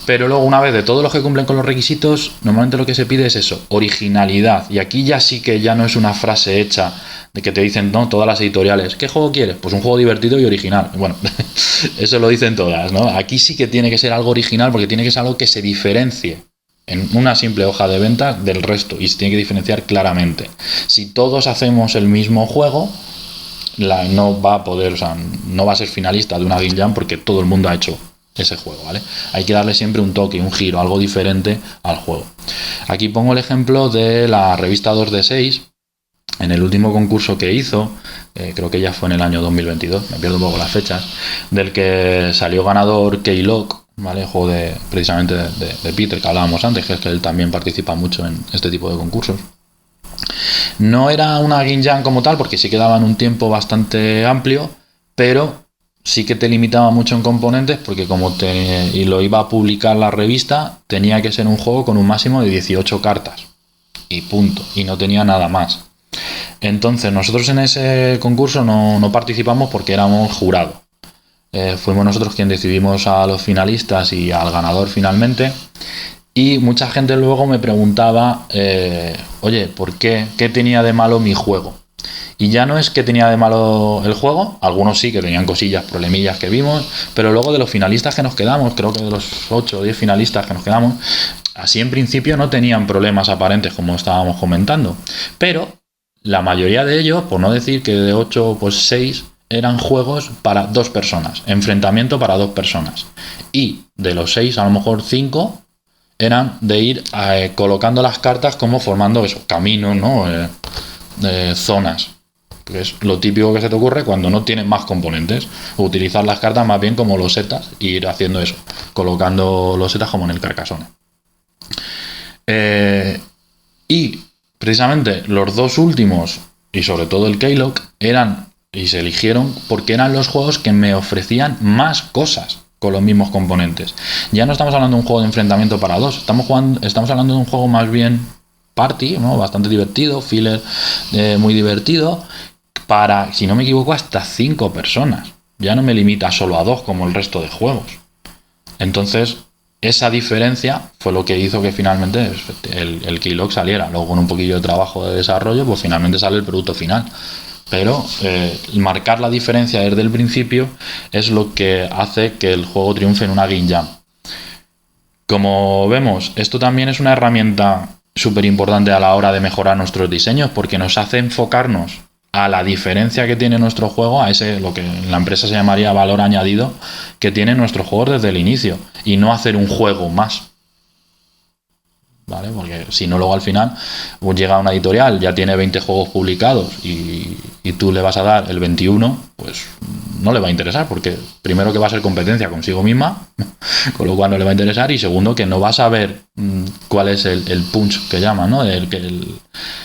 Pero luego, una vez de todos los que cumplen con los requisitos, normalmente lo que se pide es eso, originalidad. Y aquí ya sí que ya no es una frase hecha de que te dicen, no, todas las editoriales, ¿qué juego quieres? Pues un juego divertido y original. Bueno, eso lo dicen todas, ¿no? Aquí sí que tiene que ser algo original, porque tiene que ser algo que se diferencie en una simple hoja de venta del resto, y se tiene que diferenciar claramente. Si todos hacemos el mismo juego, no va a poder, o sea, no va a ser finalista de una Game Jam porque todo el mundo ha hecho ese juego, ¿vale? Hay que darle siempre un toque, un giro, algo diferente al juego. Aquí pongo el ejemplo de la revista 2D6. En el último concurso que hizo, creo que ya fue en el año 2022, me pierdo un poco las fechas, del que salió ganador K-Lock, ¿vale? El juego precisamente de Peter, que hablábamos antes, que es que él también participa mucho en este tipo de concursos. No era una Game Jam como tal, porque sí que daban un tiempo bastante amplio, pero sí que te limitaba mucho en componentes, porque y lo iba a publicar la revista, tenía que ser un juego con un máximo de 18 cartas. Y punto. Y no tenía nada más. Entonces nosotros en ese concurso no participamos porque éramos jurado. Fuimos nosotros quien decidimos a los finalistas y al ganador finalmente. Y mucha gente luego me preguntaba, oye, ¿por qué? ¿Qué tenía de malo mi juego? Y ya no es que tenía de malo el juego, algunos sí que tenían cosillas, problemillas que vimos, pero luego de los finalistas que nos quedamos, creo que de los 8 o 10 finalistas que nos quedamos, así en principio no tenían problemas aparentes como estábamos comentando, pero la mayoría de ellos, por no decir que de 8 pues 6, eran juegos para 2 personas, enfrentamiento para 2 personas, y de los 6 a lo mejor 5 eran de ir colocando las cartas como formando esos caminos, ¿no? Zonas que es lo típico que se te ocurre cuando no tienes más componentes. Utilizar las cartas más bien como losetas y ir haciendo eso, colocando losetas como en el Carcassonne. Y precisamente los dos últimos, y sobre todo el Keylogg, se eligieron porque eran los juegos que me ofrecían más cosas con los mismos componentes. Ya no estamos hablando de un juego de enfrentamiento para dos, estamos hablando de un juego más bien party, ¿no? Bastante divertido, filler muy divertido, para, si no me equivoco, hasta 5 personas. Ya no me limita solo a 2 como el resto de juegos. Entonces, esa diferencia fue lo que hizo que finalmente el Keylogg saliera. Luego, con un poquillo de trabajo de desarrollo, pues finalmente sale el producto final. Pero marcar la diferencia desde el principio es lo que hace que el juego triunfe en una Game Jam. Como vemos, esto también es una herramienta súper importante a la hora de mejorar nuestros diseños, porque nos hace enfocarnos a la diferencia que tiene nuestro juego, a ese, lo que en la empresa se llamaría valor añadido, que tiene nuestro juego desde el inicio, y no hacer un juego más. ¿Vale? Porque si no, luego al final llega una editorial, ya tiene 20 juegos publicados y tú le vas a dar el 21, pues no le va a interesar, porque primero que va a ser competencia consigo misma, con lo cual no le va a interesar, y segundo que no vas a ver cuál es el punch que llaman, ¿no?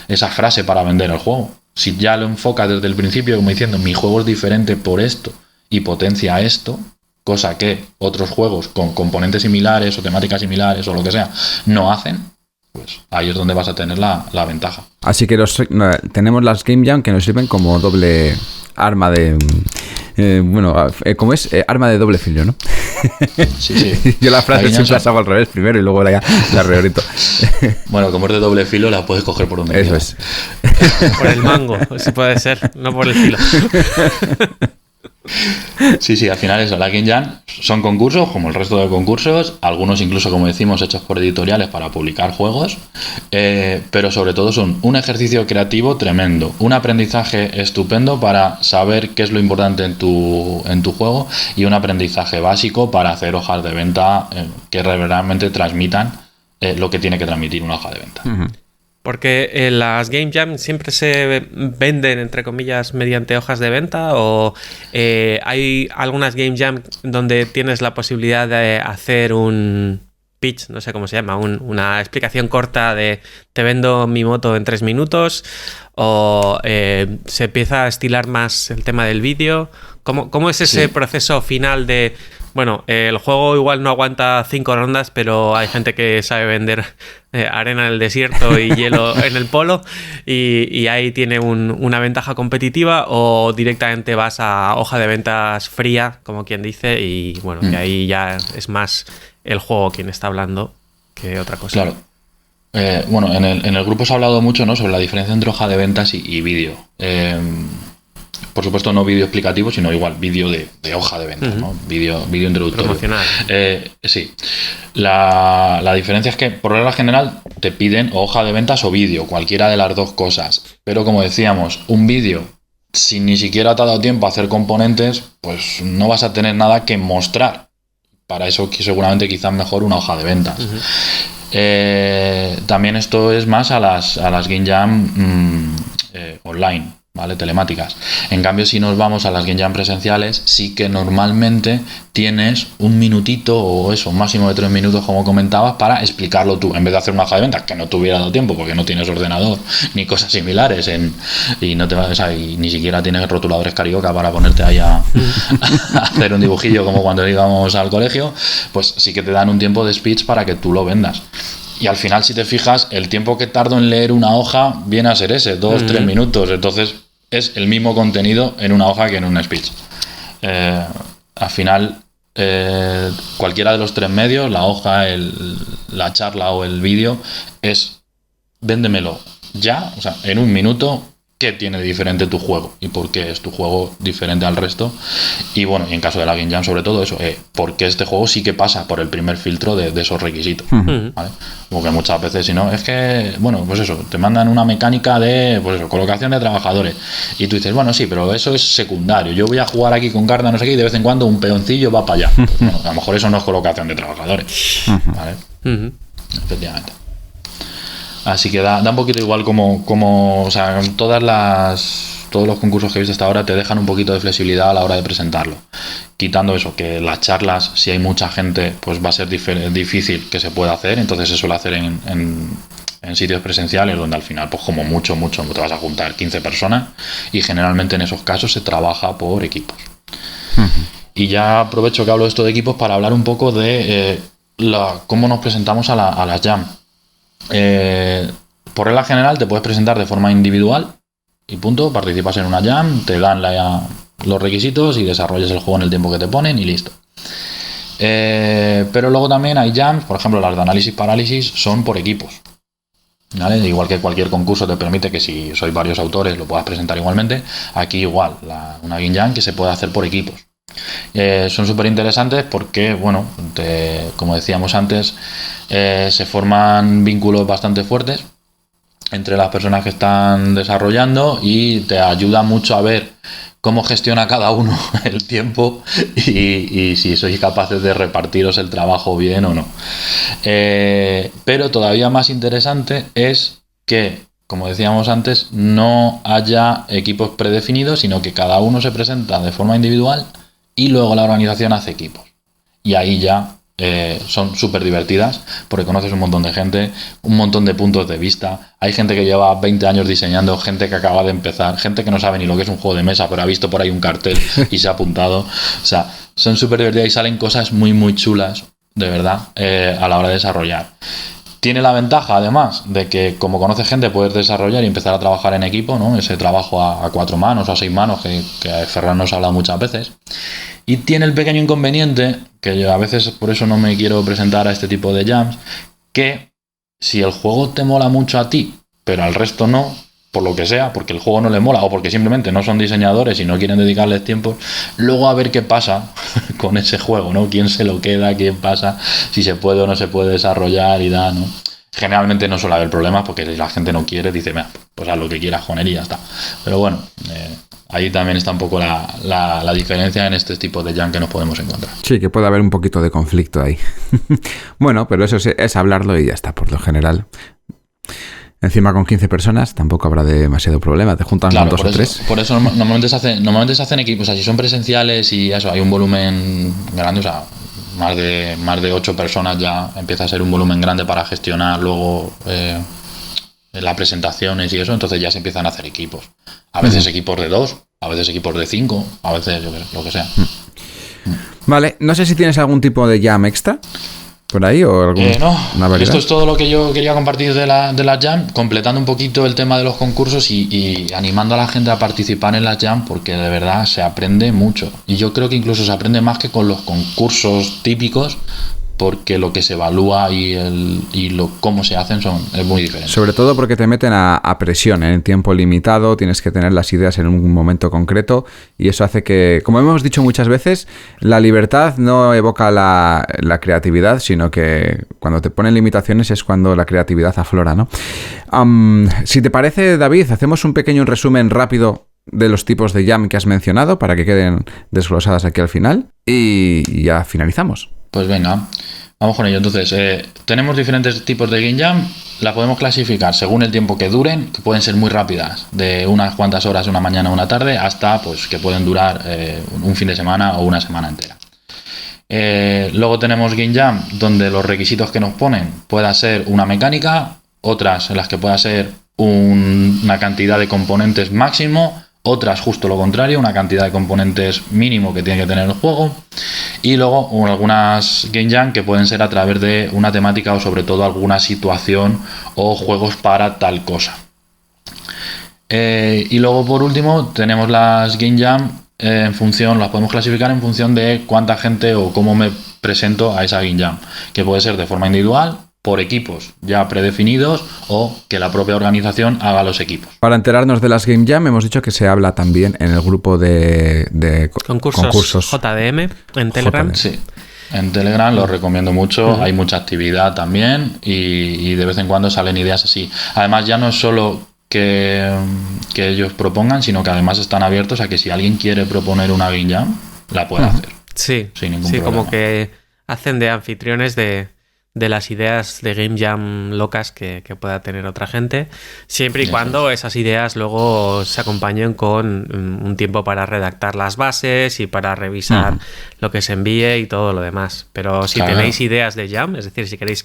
Esa frase para vender el juego. Si ya lo enfocas desde el principio como diciendo mi juego es diferente por esto y potencia esto, cosa que otros juegos con componentes similares o temáticas similares o lo que sea no hacen, pues ahí es donde vas a tener la ventaja. Así que tenemos las Game Jam que nos sirven como doble arma de... ¿cómo es? Arma de doble filo, ¿no? Sí. Yo la frase siempre la hago al revés primero y luego la reorito. Bueno, como es de doble filo, la puedes coger por donde quieras. Eso es. Por el mango, si puede ser, no por el filo. Sí, al final eso, la Game Jam son concursos como el resto de concursos, algunos incluso, como decimos, hechos por editoriales para publicar juegos, pero sobre todo son un ejercicio creativo tremendo, un aprendizaje estupendo para saber qué es lo importante en tu juego, y un aprendizaje básico para hacer hojas de venta que realmente transmitan lo que tiene que transmitir una hoja de venta. Uh-huh. Porque las Game Jam siempre se venden, entre comillas, mediante hojas de venta, o hay algunas Game Jam donde tienes la posibilidad de hacer un pitch, no sé cómo se llama, una explicación corta de te vendo mi moto en 3 minutos, o se empieza a estilar más el tema del vídeo. ¿Cómo es ese proceso final de... Bueno, el juego igual no aguanta 5 rondas, pero hay gente que sabe vender arena en el desierto y hielo en el polo, y ahí tiene una ventaja competitiva, o directamente vas a hoja de ventas fría, como quien dice, y bueno, que ahí ya es más el juego quien está hablando que otra cosa. Claro. Bueno, en el grupo se ha hablado mucho, ¿no?, sobre la diferencia entre hoja de ventas y vídeo. Por supuesto, no vídeo explicativo, sino igual vídeo de hoja de ventas, ¿no? Vídeo introductorio. Promocional. Sí. La diferencia es que, por regla general, te piden hoja de ventas o vídeo, cualquiera de las dos cosas. Pero como decíamos, un vídeo, si ni siquiera te ha dado tiempo a hacer componentes, pues no vas a tener nada que mostrar. Para eso, seguramente quizás mejor una hoja de ventas. También esto es más a las Game Jam online, ¿vale? Telemáticas. En cambio, si nos vamos a las Game Jam presenciales, sí que normalmente tienes un minutito o eso, un máximo de 3 minutos, como comentabas, para explicarlo tú, en vez de hacer una hoja de ventas que no te hubiera dado tiempo porque no tienes ordenador ni cosas similares y no te vas y ni siquiera tienes rotuladores Carioca para ponerte ahí a hacer un dibujillo como cuando íbamos al colegio. Pues sí que te dan un tiempo de speech para que tú lo vendas. Y al final, si te fijas, el tiempo que tardo en leer una hoja viene a ser ese, 2-3 minutos. Entonces es el mismo contenido en una hoja que en un speech. Al final, cualquiera de los 3 medios, la hoja, la charla o el vídeo, es véndemelo ya, o sea, en 1 minuto, qué tiene de diferente tu juego y por qué es tu juego diferente al resto. Y bueno, y en caso de la Game Jam, sobre todo eso, porque este juego sí que pasa por el primer filtro de esos requisitos, ¿vale? Porque muchas veces, si no, es que, bueno, pues eso, te mandan una mecánica de, pues eso, colocación de trabajadores, y tú dices, bueno, sí, pero eso es secundario, yo voy a jugar aquí con carta, no sé qué, y de vez en cuando un peoncillo va para allá. Pues, bueno, a lo mejor eso no es colocación de trabajadores, ¿vale? Efectivamente. Así que da un poquito igual como o sea, todas todos los concursos que he visto hasta ahora te dejan un poquito de flexibilidad a la hora de presentarlo. Quitando eso, que las charlas, si hay mucha gente, pues va a ser difícil que se pueda hacer, entonces se suele hacer en sitios presenciales donde al final, pues como mucho, te vas a juntar 15 personas y generalmente en esos casos se trabaja por equipos. Y ya aprovecho que hablo de esto de equipos para hablar un poco de cómo nos presentamos a las Jam. Por regla general te puedes presentar de forma individual y punto, participas en una Jam, te dan los requisitos y desarrollas el juego en el tiempo que te ponen y listo. Pero luego también hay Jams, por ejemplo las de análisis parálisis son por equipos, ¿vale? Igual que cualquier concurso te permite que si sois varios autores lo puedas presentar igualmente, aquí igual, una Game Jam que se puede hacer por equipos. Son súper interesantes porque, bueno, como decíamos antes, se forman vínculos bastante fuertes entre las personas que están desarrollando y te ayuda mucho a ver cómo gestiona cada uno el tiempo y si sois capaces de repartiros el trabajo bien o no. Pero todavía más interesante es que, como decíamos antes, no haya equipos predefinidos, sino que cada uno se presenta de forma individual y luego la organización hace equipos. Y ahí ya son súper divertidas porque conoces un montón de gente, un montón de puntos de vista. Hay gente que lleva 20 años diseñando, gente que acaba de empezar, gente que no sabe ni lo que es un juego de mesa, pero ha visto por ahí un cartel y se ha apuntado. O sea, son súper divertidas y salen cosas muy, muy chulas, de verdad, a la hora de desarrollar. Tiene la ventaja, además, de que como conoces gente puedes desarrollar y empezar a trabajar en equipo, ¿no? Ese trabajo a 4 manos o a 6 manos que Ferran nos ha hablado muchas veces. Y tiene el pequeño inconveniente, que yo a veces por eso no me quiero presentar a este tipo de jams, que si el juego te mola mucho a ti, pero al resto no, por lo que sea, porque el juego no le mola o porque simplemente no son diseñadores y no quieren dedicarles tiempo, luego a ver qué pasa con ese juego, ¿no? Quién se lo queda, quién pasa, si se puede o no se puede desarrollar y da, ¿no? Generalmente no suele haber problemas porque si la gente no quiere, dice, mira, pues haz lo que quieras con él y ya está. Pero bueno, ahí también está un poco la diferencia en este tipo de jam que nos podemos encontrar. Sí, que puede haber un poquito de conflicto ahí. Bueno, pero eso es hablarlo y ya está, por lo general. Encima con 15 personas tampoco habrá demasiado problema, te juntan con 2 o 3. Por eso normalmente se hacen equipos, o sea, si son presenciales y eso, hay un volumen grande, o sea, más de 8 personas ya empieza a ser un volumen grande para gestionar luego las presentaciones y eso, entonces ya se empiezan a hacer equipos. A veces equipos de 2, a veces equipos de 5, a veces lo que sea. Vale, no sé si tienes algún tipo de jam extra por ahí o algún no, esto es todo lo que yo quería compartir de la jam, completando un poquito el tema de los concursos y animando a la gente a participar en la jam porque de verdad se aprende mucho y yo creo que incluso se aprende más que con los concursos típicos porque lo que se evalúa y cómo se hacen es muy diferente. Sobre todo porque te meten a presión en tiempo limitado, tienes que tener las ideas en un momento concreto y eso hace que, como hemos dicho muchas veces, la libertad no evoca la creatividad, sino que cuando te ponen limitaciones es cuando la creatividad aflora, ¿no? Si te parece, David, hacemos un pequeño resumen rápido de los tipos de jam que has mencionado para que queden desglosadas aquí al final y ya finalizamos. Pues venga, vamos con ello. Entonces, tenemos diferentes tipos de game jam. Las podemos clasificar según el tiempo que duren, que pueden ser muy rápidas, de unas cuantas horas, una mañana o una tarde, hasta pues que pueden durar un fin de semana o una semana entera. Luego tenemos game jam donde los requisitos que nos ponen pueda ser una mecánica, otras en las que pueda ser una cantidad de componentes máximo, otras justo lo contrario, una cantidad de componentes mínimo que tiene que tener el juego, y luego algunas game jam que pueden ser a través de una temática o sobre todo alguna situación o juegos para tal cosa. Y luego por último tenemos las game jam las podemos clasificar en función de cuánta gente o cómo me presento a esa game jam, que puede ser de forma individual, por equipos ya predefinidos o que la propia organización haga los equipos. Para enterarnos de las Game Jam hemos dicho que se habla también en el grupo de concursos JDM en Telegram. Sí, en Telegram lo recomiendo mucho, hay mucha actividad también y de vez en cuando salen ideas así. Además ya no es solo que ellos propongan, sino que además están abiertos a que si alguien quiere proponer una Game Jam, la puede hacer. Sí, sin ningún problema. Como que hacen de anfitriones de de las ideas de Game Jam locas que pueda tener otra gente, siempre y cuando esas ideas luego se acompañen con un tiempo para redactar las bases y para revisar lo que se envíe y todo lo demás. Pero si tenéis ideas de Jam, es decir, si queréis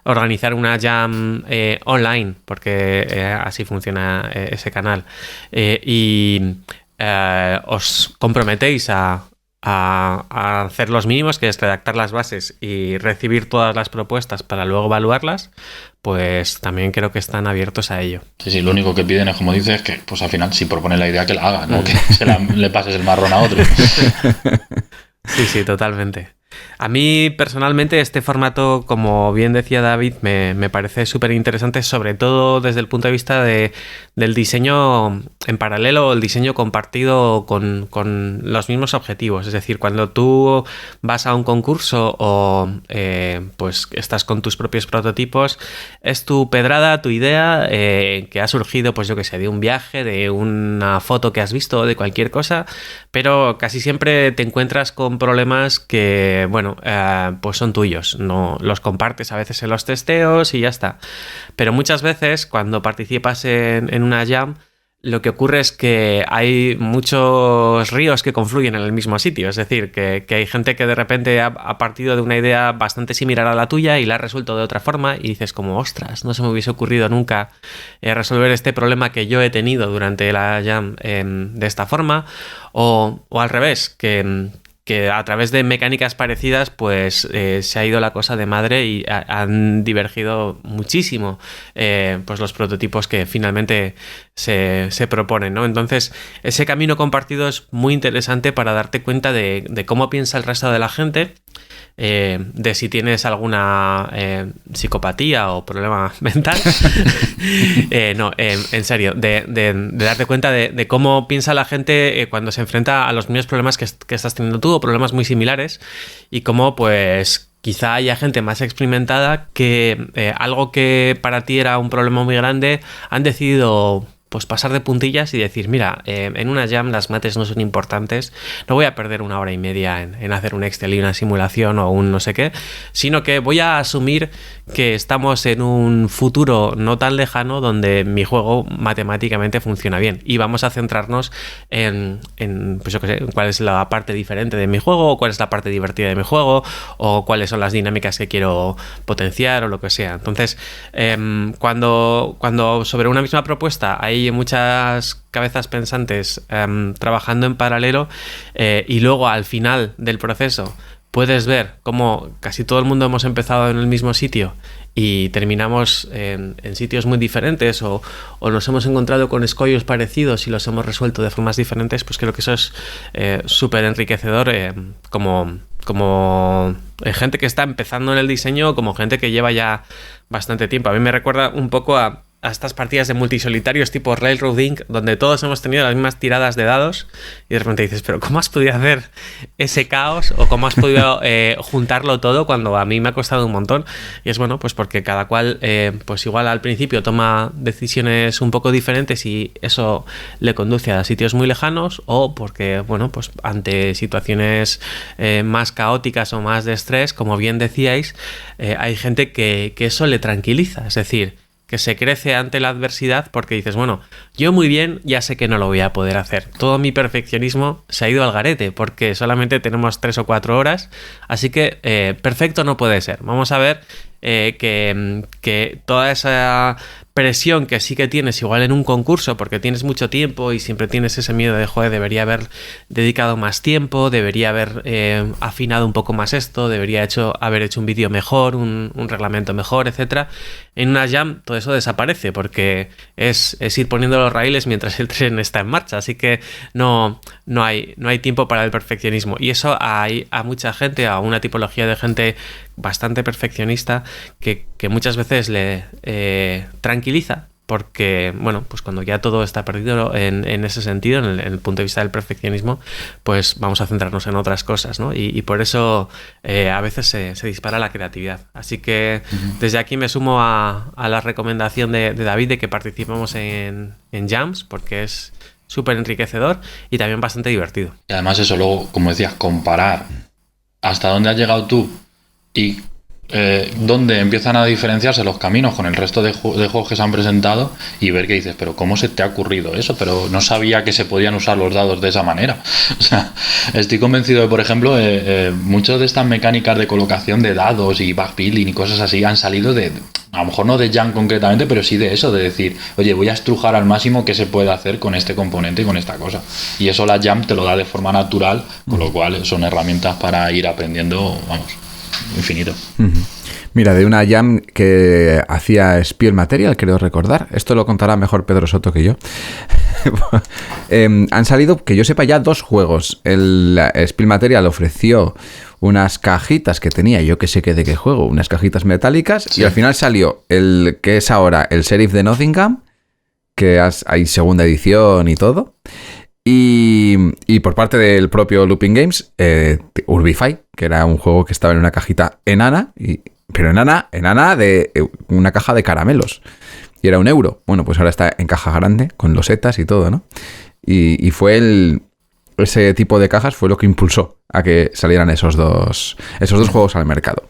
organizar una Jam online, porque así funciona ese canal, y os comprometéis a hacer los mínimos, que es redactar las bases y recibir todas las propuestas para luego evaluarlas, pues también creo que están abiertos a ello. Sí, lo único que piden es, como dices, que pues al final si propone la idea que la haga, no que le pases el marrón a otro. Sí, totalmente. A mí personalmente este formato, como bien decía David, me parece súper interesante, sobre todo desde el punto de vista del diseño en paralelo o el diseño compartido con los mismos objetivos. Es decir, cuando tú vas a un concurso o pues estás con tus propios prototipos, es tu pedrada, tu idea que ha surgido, pues yo que sé, de un viaje, de una foto que has visto, de cualquier cosa, pero casi siempre te encuentras con problemas que, bueno, pues son tuyos, no los compartes a veces en los testeos y ya está. Pero muchas veces cuando participas en una jam, lo que ocurre es que hay muchos ríos que confluyen en el mismo sitio. Es decir, que hay gente que de repente ha partido de una idea bastante similar a la tuya y la ha resuelto de otra forma y dices como, ostras, no se me hubiese ocurrido nunca resolver este problema que yo he tenido durante la jam de esta forma. O al revés, que a través de mecánicas parecidas pues se ha ido la cosa de madre y han divergido muchísimo pues los prototipos que finalmente se proponen, ¿no? Entonces ese camino compartido es muy interesante para darte cuenta de cómo piensa el resto de la gente, de si tienes alguna psicopatía o problema mental. No, en serio, de darte cuenta de cómo piensa la gente cuando se enfrenta a los mismos problemas que estás teniendo tú o problemas muy similares, y cómo pues quizá haya gente más experimentada que algo que para ti era un problema muy grande han decidido pues pasar de puntillas y decir, mira, en una jam las mates no son importantes, no voy a perder 1 hora y media en hacer un Excel y una simulación o un no sé qué, sino que voy a asumir que estamos en un futuro no tan lejano donde mi juego matemáticamente funciona bien y vamos a centrarnos en pues yo qué sé, en cuál es la parte diferente de mi juego, o cuál es la parte divertida de mi juego, o cuáles son las dinámicas que quiero potenciar o lo que sea. Entonces, cuando sobre una misma propuesta hay muchas cabezas pensantes trabajando en paralelo y luego al final del proceso puedes ver cómo casi todo el mundo hemos empezado en el mismo sitio y terminamos en sitios muy diferentes o nos hemos encontrado con escollos parecidos y los hemos resuelto de formas diferentes, pues creo que eso es súper enriquecedor como gente que está empezando en el diseño, como gente que lleva ya bastante tiempo. A mí me recuerda un poco a estas partidas de multisolitarios tipo Railroading, donde todos hemos tenido las mismas tiradas de dados y de repente dices, pero ¿cómo has podido hacer ese caos? ¿O cómo has podido juntarlo todo cuando a mí me ha costado un montón? Y es bueno, pues porque cada cual pues igual al principio toma decisiones un poco diferentes y eso le conduce a sitios muy lejanos, o porque, bueno, pues ante situaciones más caóticas o más de estrés, como bien decíais, hay gente que eso le tranquiliza, es decir, que se crece ante la adversidad porque dices, bueno, yo muy bien, ya sé que no lo voy a poder hacer. Todo mi perfeccionismo se ha ido al garete porque solamente tenemos 3 o 4 horas, así que perfecto no puede ser. Vamos a ver que toda esa presión que sí que tienes igual en un concurso porque tienes mucho tiempo y siempre tienes ese miedo de, joder, debería haber dedicado más tiempo, debería haber afinado un poco más esto, debería haber hecho un vídeo mejor, un reglamento mejor, etcétera. En una jam todo eso desaparece porque es ir poniendo los raíles mientras el tren está en marcha, así que no hay tiempo para el perfeccionismo, y eso hay a mucha gente, a una tipología de gente bastante perfeccionista que muchas veces le tranquiliza, porque, bueno, pues cuando ya todo está perdido en ese sentido, en el punto de vista del perfeccionismo, pues vamos a centrarnos en otras cosas, ¿no? Y por eso a veces se dispara la creatividad. Así que desde aquí me sumo a la recomendación de David de que participemos en jams, porque es súper enriquecedor y también bastante divertido. Y además eso luego, como decías, comparar hasta dónde has llegado tú y donde empiezan a diferenciarse los caminos con el resto de juegos que se han presentado y ver que dices, pero ¿cómo se te ha ocurrido eso? Pero no sabía que se podían usar los dados de esa manera. O sea, estoy convencido de, por ejemplo, muchas de estas mecánicas de colocación de dados y backpeeling y cosas así han salido de, a lo mejor no de Jam concretamente, pero sí de eso, de decir, oye, voy a estrujar al máximo qué se puede hacer con este componente y con esta cosa. Y eso la Jam te lo da de forma natural, con lo cual son herramientas para ir aprendiendo, vamos, infinito. Mira, de una Jam que hacía Spiel Material, creo recordar, esto lo contará mejor Pedro Soto que yo. Han salido, que yo sepa, ya 2 juegos. El Spiel Material ofreció unas cajitas que tenía, yo que sé que de qué juego, unas cajitas metálicas, sí. Y al final salió el que es ahora el Sheriff de Nottingham, que hay segunda edición y todo. Y por parte del propio Looping Games, Urbify, que era un juego que estaba en una cajita enana, pero enana de una caja de caramelos. Y era €1. Bueno, pues ahora está en caja grande, con losetas y todo, ¿no? Y fue ese tipo de cajas fue lo que impulsó a que salieran esos dos juegos al mercado.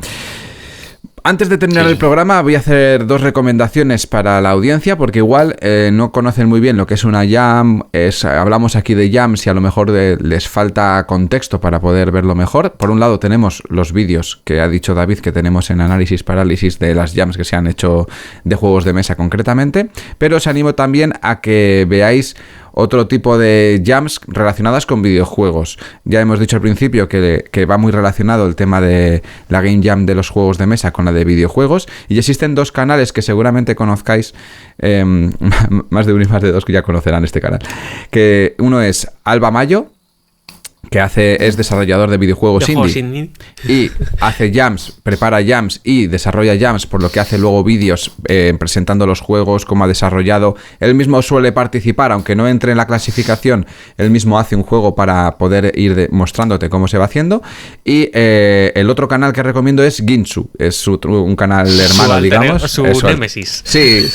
Antes de terminar el programa voy a hacer 2 recomendaciones para la audiencia, porque igual no conocen muy bien lo que es una Jam. Hablamos aquí de Jams y a lo mejor les falta contexto para poder verlo mejor. Por un lado tenemos los vídeos que ha dicho David que tenemos en Análisis Parálisis de las Jams que se han hecho de juegos de mesa concretamente, pero os animo también a que veáis otro tipo de jams relacionadas con videojuegos. Ya hemos dicho al principio que va muy relacionado el tema de la Game Jam de los juegos de mesa con la de videojuegos, y existen 2 canales que seguramente conozcáis, más de uno y más de 2 que ya conocerán este canal, que uno es Alba Mayo, que es desarrollador de videojuegos indie y hace jams, prepara jams y desarrolla jams, por lo que hace luego vídeos presentando los juegos, cómo ha desarrollado. Él mismo suele participar, aunque no entre en la clasificación, él mismo hace un juego para poder ir mostrándote cómo se va haciendo. Y el otro canal que recomiendo es Ginsu, es un canal hermano, digamos. Su némesis. Sí,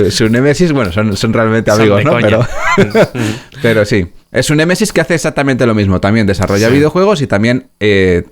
su némesis, bueno, son realmente amigos, ¿no? Pero sí. Es un Nemesis que hace exactamente lo mismo. También desarrolla videojuegos y también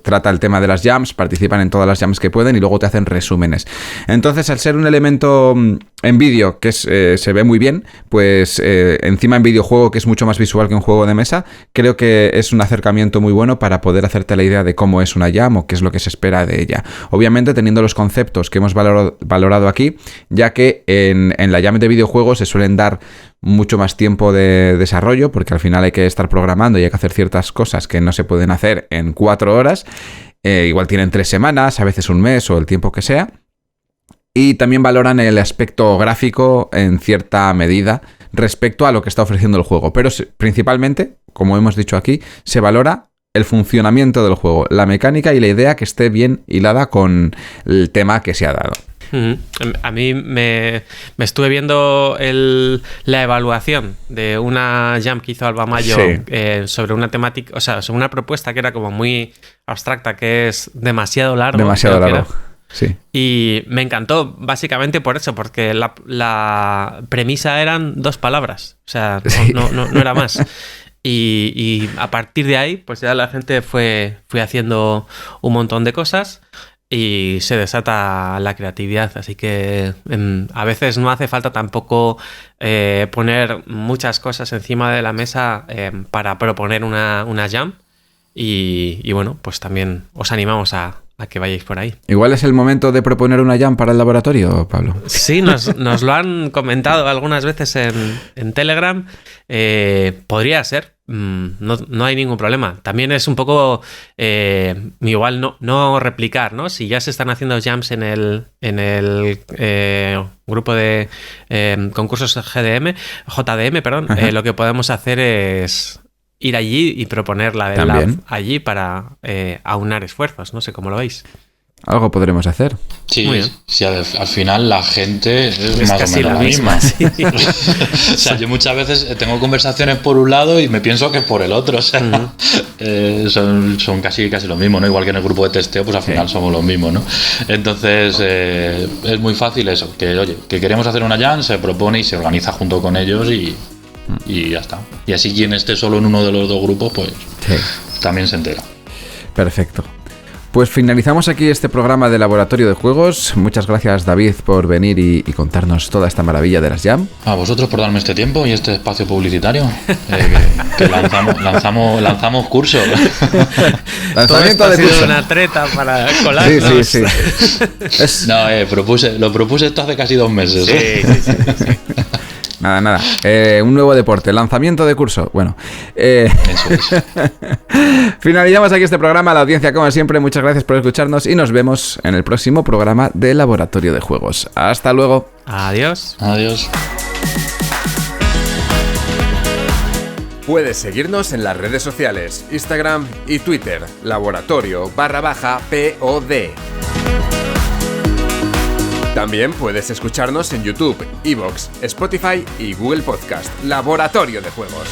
trata el tema de las jams, participan en todas las jams que pueden y luego te hacen resúmenes. Entonces, al ser un elemento en vídeo que se ve muy bien, pues encima en videojuego, que es mucho más visual que un juego de mesa, creo que es un acercamiento muy bueno para poder hacerte la idea de cómo es una jam o qué es lo que se espera de ella. Obviamente teniendo los conceptos que hemos valorado aquí, ya que en la jam de videojuegos se suelen dar mucho más tiempo de desarrollo, porque al final hay que estar programando y hay que hacer ciertas cosas que no se pueden hacer en 4 horas. Igual tienen 3 semanas, a veces un mes o el tiempo que sea. Y también valoran el aspecto gráfico en cierta medida respecto a lo que está ofreciendo el juego. Pero principalmente, como hemos dicho aquí, se valora el funcionamiento del juego, la mecánica y la idea que esté bien hilada con el tema que se ha dado. A mí me estuve viendo la evaluación de una jam que hizo Alba Mayo sobre una temática, o sea, sobre una propuesta que era como muy abstracta, que es demasiado largo. Demasiado largo. Sí. Y me encantó básicamente por eso, porque la premisa eran 2 palabras, o sea, no era más. Y a partir de ahí, pues ya la gente fue haciendo un montón de cosas y se desata la creatividad. Así que a veces no hace falta tampoco poner muchas cosas encima de la mesa para proponer una jam. Y bueno, pues también os animamos a que vayáis por ahí. Igual es el momento de proponer una jam para el laboratorio, Pablo. Sí, nos lo han comentado algunas veces en Telegram. Podría ser. No hay ningún problema. También es un poco igual no replicar, ¿no? Si ya se están haciendo jams en el grupo de concursos JDM, perdón, lo que podemos hacer es ir allí y proponer la del lab allí para aunar esfuerzos. No sé cómo lo veis. Algo podremos hacer. Sí, al final la gente es más o menos la misma. Sí. O sea, yo muchas veces tengo conversaciones por un lado y me pienso que es por el otro. O sea, son casi lo mismo, ¿no? Igual que en el grupo de testeo, pues al final somos los mismos, ¿no? Entonces, es muy fácil eso, que queremos hacer una jam, se propone y se organiza junto con ellos y ya está. Y así quien esté solo en uno de los 2 grupos, pues también se entera. Perfecto. Pues finalizamos aquí este programa de Laboratorio de Juegos. Muchas gracias, David, por venir y contarnos toda esta maravilla de las Jam. A vosotros por darme este tiempo y este espacio publicitario. Que lanzamos curso. Lanzamiento de curso. Una treta para colarnos. Sí. No, lo propuse esto hace casi 2 meses. Sí. Nada. Un nuevo deporte, lanzamiento de curso. Bueno, Eso es. Finalizamos aquí este programa. La audiencia, como siempre, muchas gracias por escucharnos y nos vemos en el próximo programa de Laboratorio de Juegos. Hasta luego. Adiós. Puedes seguirnos en las redes sociales, Instagram y Twitter, laboratorio_POD. También puedes escucharnos en YouTube, iVoox, Spotify y Google Podcast, Laboratorio de Juegos.